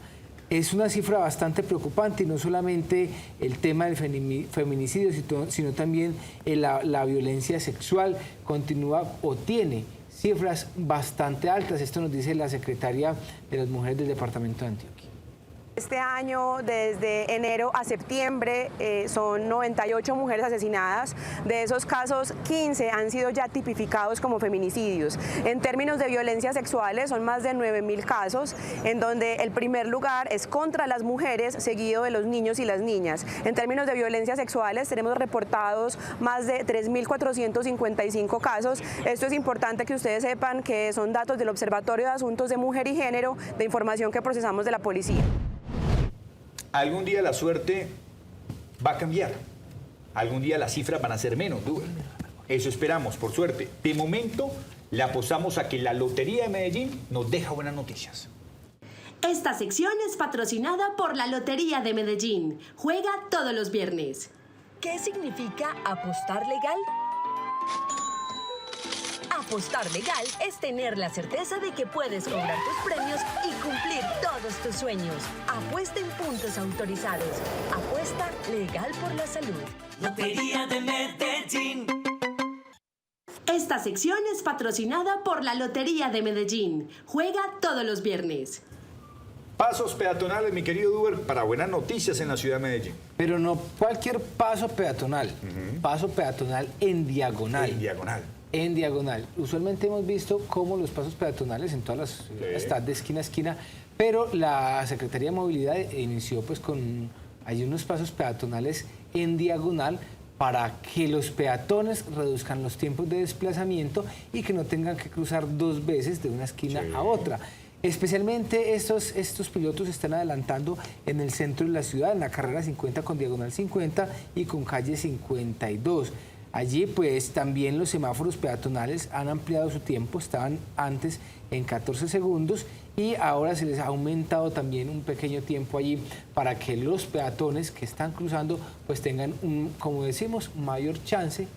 Es una cifra bastante preocupante y no solamente el tema del feminicidio, sino también la violencia sexual continúa o tiene cifras bastante altas. Esto nos dice la secretaria de las Mujeres del Departamento de Antioquia. Este año, desde enero a septiembre, son 98 mujeres asesinadas. De esos casos, 15 han sido ya tipificados como feminicidios. En términos de violencias sexuales, son más de 9.000 casos, en donde el primer lugar es contra las mujeres, seguido de los niños y las niñas. En términos de violencias sexuales, tenemos reportados más de 3.455 casos. Esto es importante que ustedes sepan que son datos del Observatorio de Asuntos de Mujer y Género, de información que procesamos de la policía. Algún día la suerte va a cambiar. Algún día las cifras van a ser menos, Duber. Eso esperamos, por suerte. De momento, le apostamos a que la Lotería de Medellín nos deja buenas noticias. Esta sección es patrocinada por la Lotería de Medellín. Juega todos los viernes. ¿Qué significa apostar legal? Apostar legal es tener la certeza de que puedes cobrar tus premios y cumplir todos tus sueños. Apuesta en puntos autorizados. Apuesta legal por la salud. Lotería de Medellín. Esta sección es patrocinada por la Lotería de Medellín. Juega todos los viernes. Pasos peatonales, mi querido Duber, para buenas noticias en la ciudad de Medellín. Pero no cualquier paso peatonal, paso peatonal en diagonal. En diagonal. En diagonal. Usualmente hemos visto cómo los pasos peatonales en todas las ciudades están de esquina a esquina, pero la Secretaría de Movilidad inició pues hay unos pasos peatonales en diagonal para que los peatones reduzcan los tiempos de desplazamiento y que no tengan que cruzar 2 veces de una esquina a otra. Especialmente estos pilotos están adelantando en el centro de la ciudad, en la carrera 50 con diagonal 50 y con calle 52. Allí pues también los semáforos peatonales han ampliado su tiempo, estaban antes en 14 segundos y ahora se les ha aumentado también un pequeño tiempo allí para que los peatones que están cruzando pues tengan, como decimos, mayor chance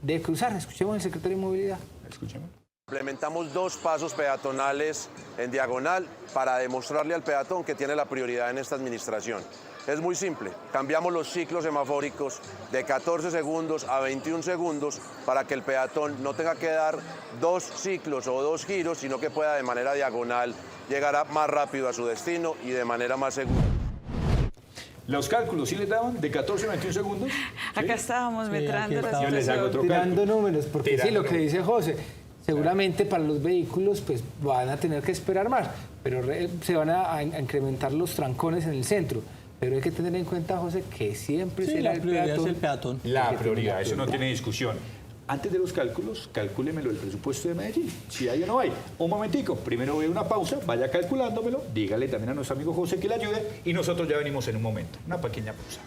de cruzar. Escuchemos al secretario de Movilidad. Escuchemos. Implementamos 2 pasos peatonales en diagonal para demostrarle al peatón que tiene la prioridad en esta administración. Es muy simple, cambiamos los ciclos semafóricos de 14 segundos a 21 segundos para que el peatón no tenga que dar 2 ciclos o 2 giros, sino que pueda de manera diagonal llegar más rápido a su destino y de manera más segura. ¿Los cálculos sí les daban de 14 a 21 segundos? Acá estábamos metrando las Yo les hago otro tirando números, porque Tirando sí, lo que dice José, seguramente para los vehículos pues van a tener que esperar más, pero se van a incrementar los trancones en el centro. Pero hay que tener en cuenta, José, que siempre será el peatón. La prioridad, eso no tiene discusión. Antes de los cálculos, calcúlemelo el presupuesto de Medellín, si hay o no hay. Un momentico, primero voy a una pausa, vaya calculándomelo, dígale también a nuestro amigo José que le ayude y nosotros ya venimos en un momento. Una pequeña pausa.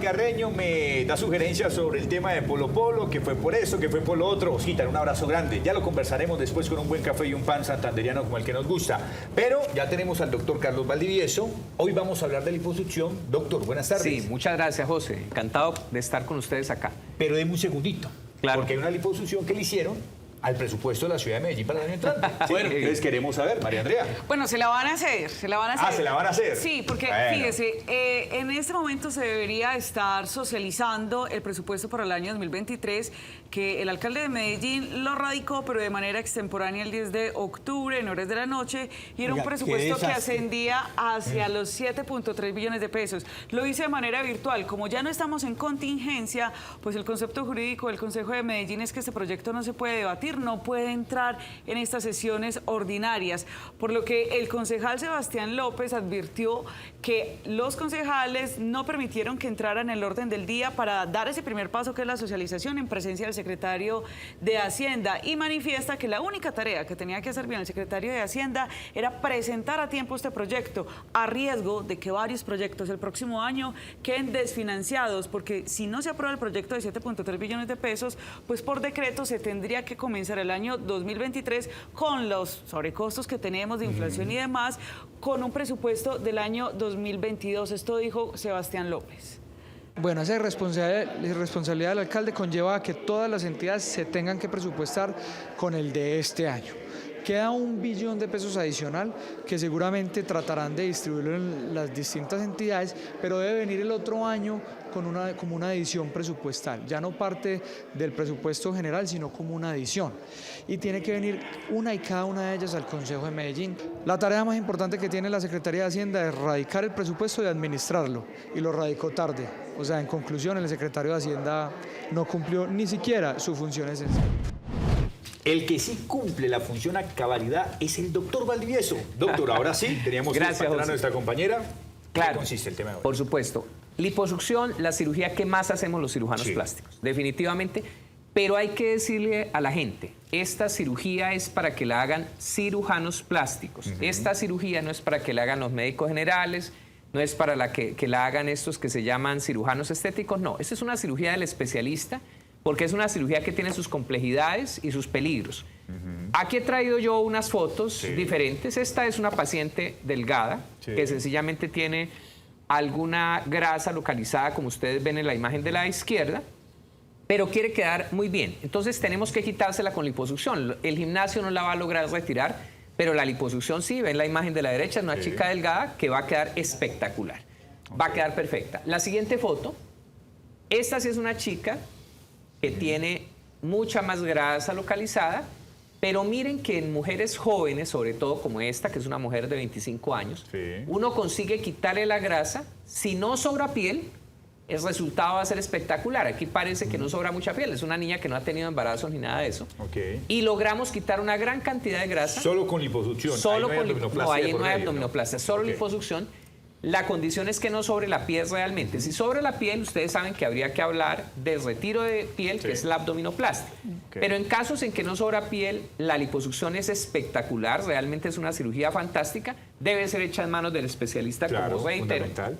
Carreño me da sugerencias sobre el tema de Polo Polo, que fue por eso, que fue por lo otro. Osquita, un abrazo grande. Ya lo conversaremos después con un buen café y un pan santanderiano como el que nos gusta. Pero ya tenemos al doctor Carlos Valdivieso. Hoy vamos a hablar de liposucción. Doctor, buenas tardes. Sí, muchas gracias, José. Encantado de estar con ustedes acá. Pero denme un segundito. Claro. Porque hay una liposucción que le hicieron al presupuesto de la ciudad de Medellín para el año entrante. Bueno, entonces queremos saber, María Andrea. Bueno, se la van a hacer, se la van a hacer. Ah, ¿se la van a hacer? Sí, porque fíjese, en este momento se debería estar socializando el presupuesto para el año 2023, que el alcalde de Medellín lo radicó, pero de manera extemporánea el 10 de octubre, en horas de la noche, y era un presupuesto que ascendía hacia los 7.3 billones de pesos. Lo hice de manera virtual. Como ya no estamos en contingencia, pues el concepto jurídico del Consejo de Medellín es que este proyecto no se puede debatir, no puede entrar en estas sesiones ordinarias, por lo que el concejal Sebastián López advirtió que los concejales no permitieron que entrara en el orden del día para dar ese primer paso, que es la socialización en presencia del secretario de Hacienda, y manifiesta que la única tarea que tenía que hacer bien el secretario de Hacienda era presentar a tiempo este proyecto, a riesgo de que varios proyectos el próximo año queden desfinanciados, porque si no se aprueba el proyecto de 7.3 billones de pesos, pues por decreto se tendría que comenzar el año 2023 con los sobrecostos que tenemos de inflación y demás, con un presupuesto del año 2022. Esto dijo Sebastián López. Bueno, esa responsabilidad del alcalde conlleva a que todas las entidades se tengan que presupuestar con el de este año. Queda 1 billón de pesos adicional que seguramente tratarán de distribuirlo en las distintas entidades, pero debe venir el otro año como una adición presupuestal, ya no parte del presupuesto general, sino como una adición. Y tiene que venir una y cada una de ellas al Consejo de Medellín. La tarea más importante que tiene la Secretaría de Hacienda es radicar el presupuesto y administrarlo, y lo radicó tarde. O sea, en conclusión, el secretario de Hacienda no cumplió ni siquiera su función esencial. El que sí cumple la función a cabalidad es el doctor Valdivieso. Doctor, ahora sí, teníamos que pasar a nuestra compañera. Claro, ¿Qué consiste el tema de hoy? Por supuesto. Liposucción, la cirugía que más hacemos los cirujanos plásticos, definitivamente. Pero hay que decirle a la gente, esta cirugía es para que la hagan cirujanos plásticos. Esta cirugía no es para que la hagan los médicos generales, no es para que la hagan estos que se llaman cirujanos estéticos, no. Esta es una cirugía del especialista, porque es una cirugía que tiene sus complejidades y sus peligros. Aquí he traído yo unas fotos diferentes. Esta es una paciente delgada, que sencillamente tiene alguna grasa localizada, como ustedes ven en la imagen de la izquierda. pero quiere quedar muy bien. Entonces tenemos que quitársela con liposucción. El gimnasio no la va a lograr retirar, pero la liposucción sí. Ven la imagen de la derecha, es una chica delgada que va a quedar espectacular. Va a quedar perfecta. La siguiente foto, esta sí es una chica que tiene mucha más grasa localizada, pero miren que en mujeres jóvenes, sobre todo como esta, que es una mujer de 25 años, uno consigue quitarle la grasa. Si no sobra piel, el resultado va a ser espectacular. Aquí parece que no sobra mucha piel. Es una niña que no ha tenido embarazos ni nada de eso. Y logramos quitar una gran cantidad de grasa. Solo con liposucción. Solo ahí no hay con abdominoplastia. No, ahí de por no hay medio, abdominoplastia, solo liposucción. La condición es que no sobre la piel realmente. Si sobre la piel, ustedes saben que habría que hablar del retiro de piel, que es la abdominoplastia. Pero en casos en que no sobra piel, la liposucción es espectacular, realmente es una cirugía fantástica. Debe ser hecha en manos del especialista, claro, como reitero. fundamental.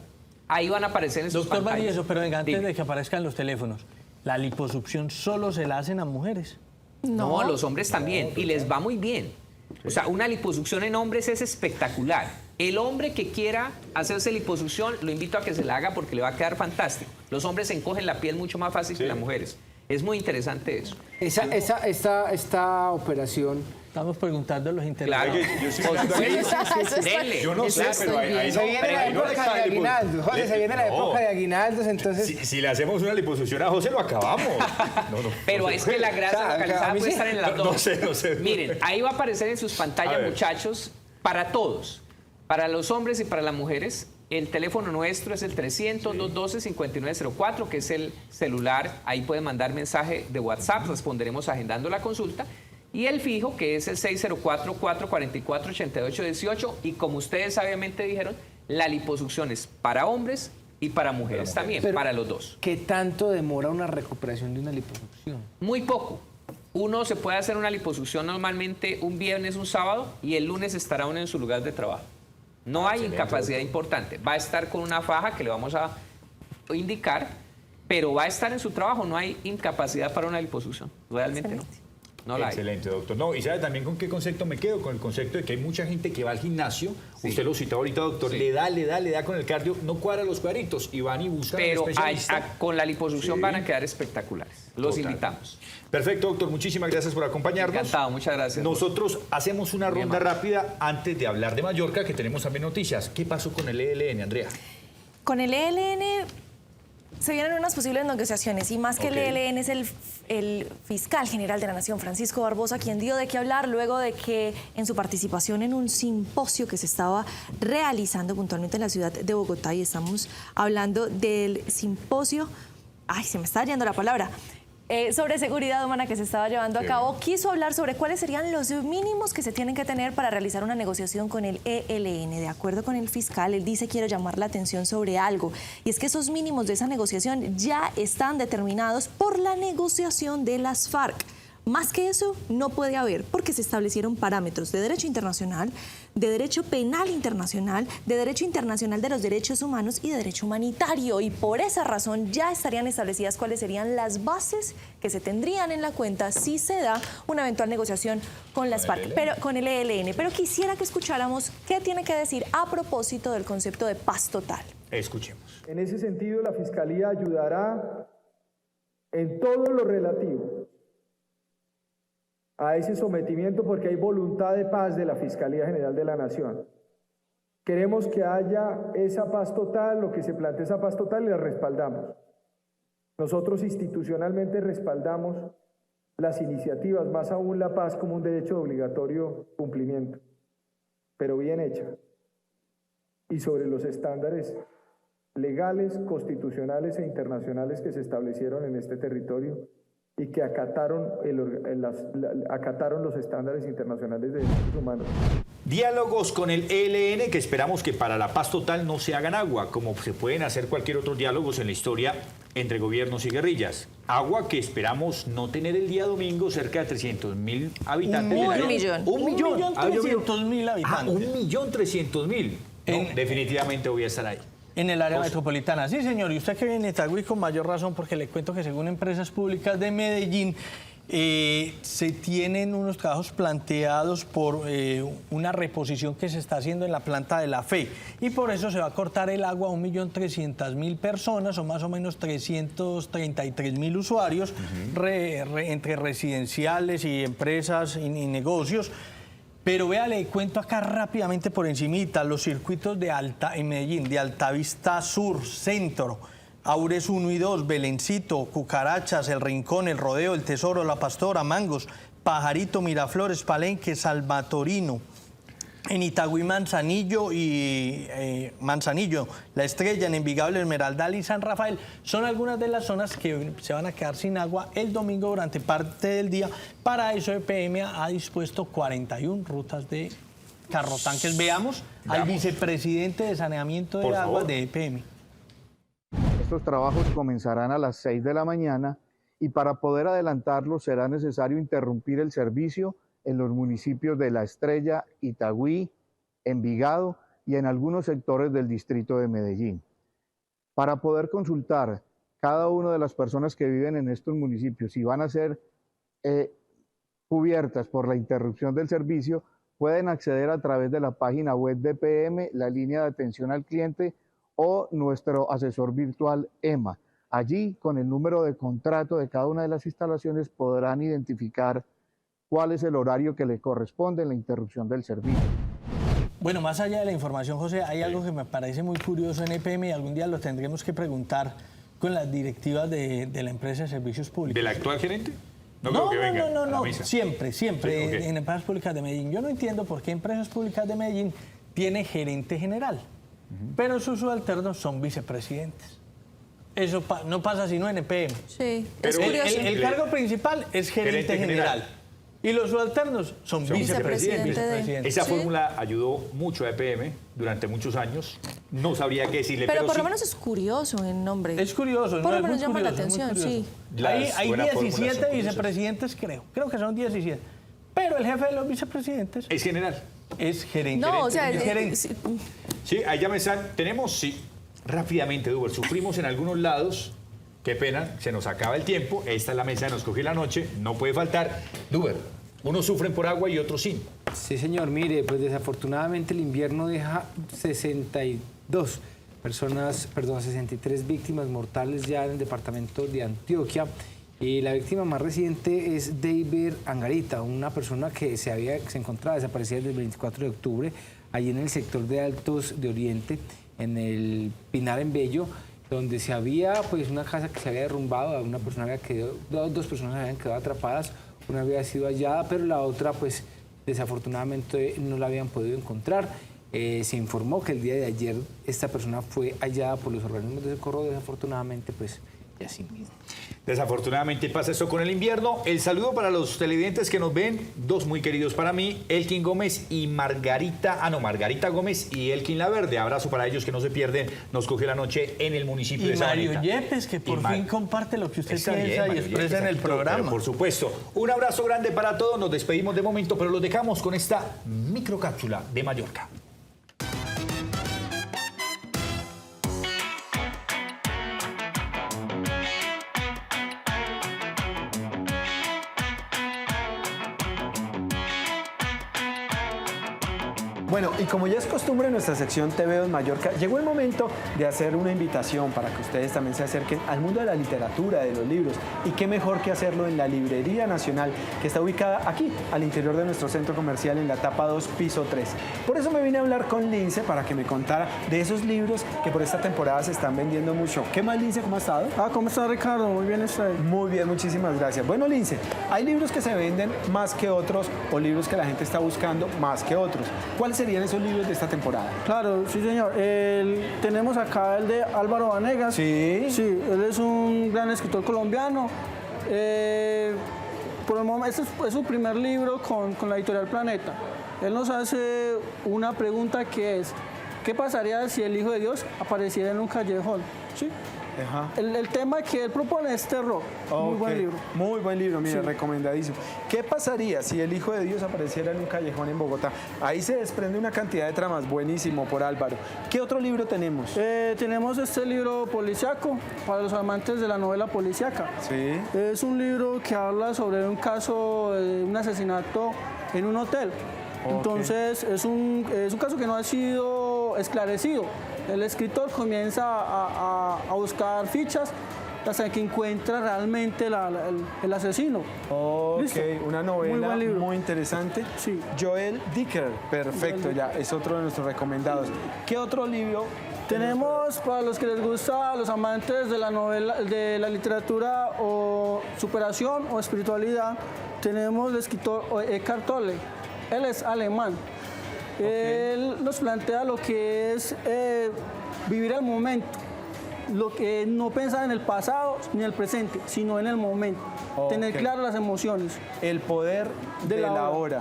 Ahí van a aparecer en sus Doctor pantallas. Valdivieso, pero venga, antes de que aparezcan los teléfonos, ¿la liposucción solo se la hacen a mujeres? No, los hombres también, y les va muy bien. O sea, una liposucción en hombres es espectacular. El hombre que quiera hacerse liposucción, lo invito a que se la haga porque le va a quedar fantástico. Los hombres se encogen la piel mucho más fácil que las mujeres. Es muy interesante eso. Esta operación... Estamos preguntando a los interesados. Yo no sé, pero ahí se viene la época de aguinaldos, José, se viene la época de aguinaldos, entonces... Si le hacemos una liposucción a José, lo acabamos. Pero es que la grasa localizada puede estar en el abdomen. No sé. Miren, ahí va a aparecer en sus pantallas, muchachos, para todos, para los hombres y para las mujeres. El teléfono nuestro es el 300-212-5904, que es el celular. Ahí pueden mandar mensaje de WhatsApp, responderemos agendando la consulta. Y el fijo, que es el 604-444-8818. Y como ustedes sabiamente dijeron, la liposucción es para hombres y para mujeres también, para los dos. ¿Qué tanto demora una recuperación de una liposucción? Muy poco. Uno se puede hacer una liposucción normalmente un viernes, un sábado, y el lunes estará uno en su lugar de trabajo. No hay incapacidad importante. Va a estar con una faja que le vamos a indicar, pero va a estar en su trabajo. No hay incapacidad para una liposucción. Realmente no. No la hay. Excelente, doctor. No, y sabe también con qué concepto me quedo, con el concepto de que hay mucha gente que va al gimnasio, usted lo citó ahorita, doctor, le da con el cardio, no cuadra los cuadritos y van y buscan pero un especialista. Con la liposucción van a quedar espectaculares. Los invitamos. Perfecto, doctor, muchísimas gracias por acompañarnos. Encantado, muchas gracias. Nosotros hacemos una ronda rápida antes de hablar de Mallorca, que tenemos también noticias. ¿Qué pasó con el ELN, Andrea? Con el ELN se vienen unas posibles negociaciones y más que el ELN es el fiscal general de la Nación, Francisco Barbosa, quien dio de qué hablar luego de que en su participación en un simposio que se estaba realizando puntualmente en la ciudad de Bogotá, y estamos hablando del simposio, se me está yendo la palabra, sobre seguridad humana que se estaba llevando a cabo, quiso hablar sobre cuáles serían los mínimos que se tienen que tener para realizar una negociación con el ELN. De acuerdo con el fiscal, él dice quiero llamar la atención sobre algo, y es que esos mínimos de esa negociación ya están determinados por la negociación de las FARC. Más que eso no puede haber, porque se establecieron parámetros de derecho internacional, de derecho penal internacional, de derecho internacional de los derechos humanos y de derecho humanitario. Y por esa razón ya estarían establecidas cuáles serían las bases que se tendrían en la cuenta si se da una eventual negociación con las FARC, pero con el ELN. Pero quisiera que escucháramos qué tiene que decir a propósito del concepto de paz total. Escuchemos. En ese sentido, la Fiscalía ayudará en todo lo relativo a ese sometimiento porque hay voluntad de paz de la Fiscalía General de la Nación. Queremos que haya esa paz total, lo que se plantea esa paz total, y la respaldamos. Nosotros institucionalmente respaldamos las iniciativas, más aún la paz como un derecho de obligatorio cumplimiento, pero bien hecha y sobre los estándares legales, constitucionales e internacionales que se establecieron en este territorio y que acataron los estándares internacionales de derechos humanos. Diálogos con el ELN que esperamos que para la paz total no se hagan agua, como se pueden hacer cualquier otro diálogos en la historia entre gobiernos y guerrillas. Agua que esperamos no tener el día domingo cerca de 300.000 habitantes. Un millón. 1.300.000 habitantes. 1.300.000. No, definitivamente voy a estar ahí. En el área metropolitana, sí señor, y usted que viene de Itagüí con mayor razón, porque le cuento que según empresas públicas de Medellín, Se tienen unos trabajos planteados por una reposición que se está haciendo en la planta de La Fe y por eso se va a cortar el agua a 1.300.000 personas o más o menos 333.000 usuarios entre residenciales y empresas y negocios. Pero vea, le cuento acá rápidamente por encimita los circuitos en Medellín, de Altavista Sur, Centro, Aures 1 y 2, Belencito, Cucarachas, El Rincón, El Rodeo, El Tesoro, La Pastora, Mangos, Pajarito, Miraflores, Palenque, Salvatorino, en Itagüí, Manzanillo y Manzanillo, La Estrella, en Envigado, El Esmeraldal y San Rafael. Son algunas de las zonas que se van a quedar sin agua el domingo durante parte del día. Para eso EPM ha dispuesto 41 rutas de carrotanques. Veamos al vicepresidente de Saneamiento de Agua de EPM. Estos trabajos comenzarán a las 6 de la mañana y para poder adelantarlos será necesario interrumpir el servicio en los municipios de La Estrella, Itagüí, Envigado y en algunos sectores del distrito de Medellín. Para poder consultar cada una de las personas que viven en estos municipios si van a ser cubiertas por la interrupción del servicio, pueden acceder a través de la página web de EPM, la línea de atención al cliente o nuestro asesor virtual EMA. Allí, con el número de contrato de cada una de las instalaciones, podrán identificar cuál es el horario que le corresponde en la interrupción del servicio. Bueno, más allá de la información, José, hay algo que me parece muy curioso en EPM y algún día lo tendremos que preguntar con las directivas de la empresa de servicios públicos. ¿Del actual gerente? No, siempre, sí, okay. En empresas públicas de Medellín. Yo no entiendo por qué Empresas Públicas de Medellín tiene gerente general, pero sus subalternos son vicepresidentes. Eso no pasa sino en EPM. Sí, pero el cargo principal es gerente general. Y los subalternos son vicepresidentes. Esa fórmula ayudó mucho a EPM durante muchos años. No sabría qué decirle. Pero por lo menos es curioso el nombre. Es curioso. Por lo menos llama la atención, sí. Hay 17 vicepresidentes, creo. Creo que son 17. Pero el jefe de los vicepresidentes... Es general. Es gerente. No, o sea... Es gerente. Sí, ahí ya me están... Tenemos, sí, rápidamente, Duber. Sufrimos en algunos lados... Qué pena, se nos acaba el tiempo. Esta es la mesa de Nos Coge la Noche. No puede faltar. Duber, unos sufren por agua y otros sin. Sí, señor. Mire, pues desafortunadamente el invierno deja 63 víctimas mortales ya en el departamento de Antioquia. Y la víctima más reciente es David Angarita, una persona que se encontraba desaparecida desde el 24 de octubre, allí en el sector de Altos de Oriente, en el Pinar en Bello, donde se había pues una casa que se había derrumbado, una persona había quedado, dos personas habían quedado atrapadas, una había sido hallada, pero la otra pues desafortunadamente no la habían podido encontrar. Se informó que el día de ayer esta persona fue hallada por los organismos de socorro, desafortunadamente pues ya sin vida. Desafortunadamente pasa esto con el invierno. El saludo para los televidentes que nos ven, dos muy queridos para mí, Elkin Gómez y Margarita Gómez y Elkin Laverde. Abrazo para ellos que no se pierden. Nos Coge la Noche en el municipio de Sabaneta. Mario Yepes, que por fin comparte lo que usted piensa y expresa en el programa. Pero por supuesto. Un abrazo grande para todos. Nos despedimos de momento, pero los dejamos con esta microcápsula de Mallorca. Bueno, y como ya es costumbre en nuestra sección TV en Mallorca, llegó el momento de hacer una invitación para que ustedes también se acerquen al mundo de la literatura, de los libros. Y qué mejor que hacerlo en la Librería Nacional, que está ubicada aquí, al interior de nuestro centro comercial, en la etapa 2, piso 3. Por eso me vine a hablar con Lince para que me contara de esos libros que por esta temporada se están vendiendo mucho. ¿Qué más, Lince? ¿Cómo ha estado? ¿Cómo está, Ricardo? Muy bien, estoy. Muy bien, muchísimas gracias. Bueno, Lince, hay libros que se venden más que otros o libros que la gente está buscando más que otros. ¿Cuáles serían esos libros de esta temporada? Claro, sí, señor. Tenemos acá el de Álvaro Vanegas. Sí. Sí, él es un gran escritor colombiano. Por el momento, este es su primer libro con la editorial Planeta. Él nos hace una pregunta que es: ¿qué pasaría si el Hijo de Dios apareciera en un callejón? ¿Sí? El tema que él propone es terror. Muy buen libro. Muy buen libro, mire, Sí. recomendadísimo. ¿Qué pasaría si el Hijo de Dios apareciera en un callejón en Bogotá? Ahí se desprende una cantidad de tramas, buenísimo por Álvaro. ¿Qué otro libro tenemos? Tenemos este libro policíaco para los amantes de la novela policíaca. Sí. Es un libro que habla sobre un caso de un asesinato en un hotel. Entonces es un caso que no ha sido esclarecido. El escritor comienza a buscar fichas hasta que encuentra realmente el asesino. Ok, ¿Listo? una Muy novela buen libro. muy interesante. Sí. Joel Dicker, perfecto, ya es otro de nuestros recomendados. ¿Qué otro libro? Tenemos para los que les gusta, a los amantes de la novela, de la literatura o superación o espiritualidad, tenemos el escritor Eckhart Tolle. Él es alemán. Él nos plantea lo que es vivir el momento, lo que no pensar en el pasado ni en el presente, sino en el momento. Tener claras las emociones. El poder de la hora,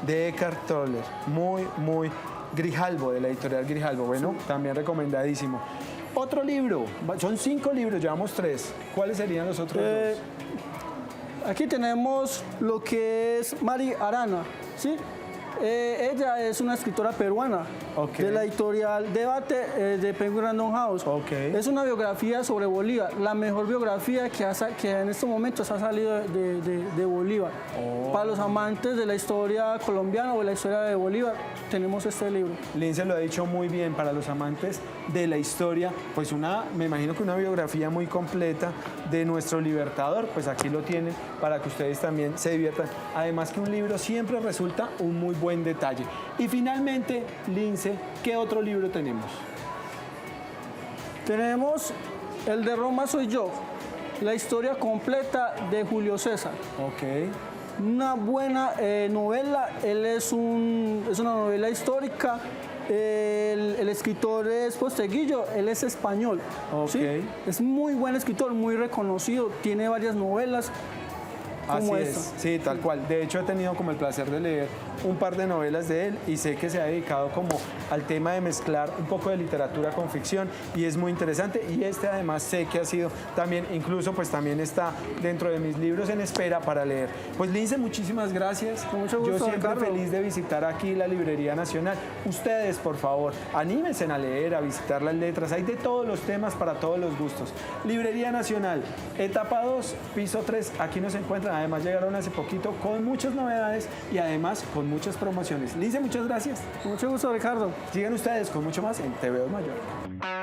de Eckhart Tolle. Muy Grijalbo, de la editorial Grijalbo. Bueno, también recomendadísimo. Otro libro, son 5 libros, llevamos 3. ¿Cuáles serían los otros 2? Aquí tenemos lo que es Mari Arana, ¿sí? Ella es una escritora peruana de la editorial Debate de Penguin Random House. Es una biografía sobre Bolívar, la mejor biografía que en estos momentos ha salido de Bolívar. Para los amantes de la historia colombiana o de la historia de Bolívar, tenemos este libro. Lince lo ha dicho muy bien, para los amantes de la historia, pues me imagino que una biografía muy completa de nuestro libertador, pues aquí lo tienen para que ustedes también se diviertan. Además que un libro siempre resulta un muy buen detalle. Y finalmente, Lince, ¿qué otro libro tenemos? Tenemos el de Roma soy yo, la historia completa de Julio César. Una buena novela, él es una novela histórica. El escritor es Posteguillo, él es español. ¿Sí? Es muy buen escritor, muy reconocido, tiene varias novelas. Así es, sí, tal cual. De hecho, he tenido como el placer de leer un par de novelas de él y sé que se ha dedicado como al tema de mezclar un poco de literatura con ficción y es muy interesante. Y además sé que ha sido también, incluso pues también está dentro de mis libros en espera para leer. Pues Lince, muchísimas gracias. Con mucho gusto, yo siempre Ricardo. feliz de visitar aquí la Librería Nacional. Ustedes, por favor, anímense a leer, a visitar las letras. Hay de todos los temas para todos los gustos. Librería Nacional, etapa 2, piso 3. Aquí nos encuentran. Además llegaron hace poquito con muchas novedades y además con muchas promociones. Lince, muchas gracias. Con mucho gusto, Ricardo. Sigan ustedes con mucho más en TV2 Mayor.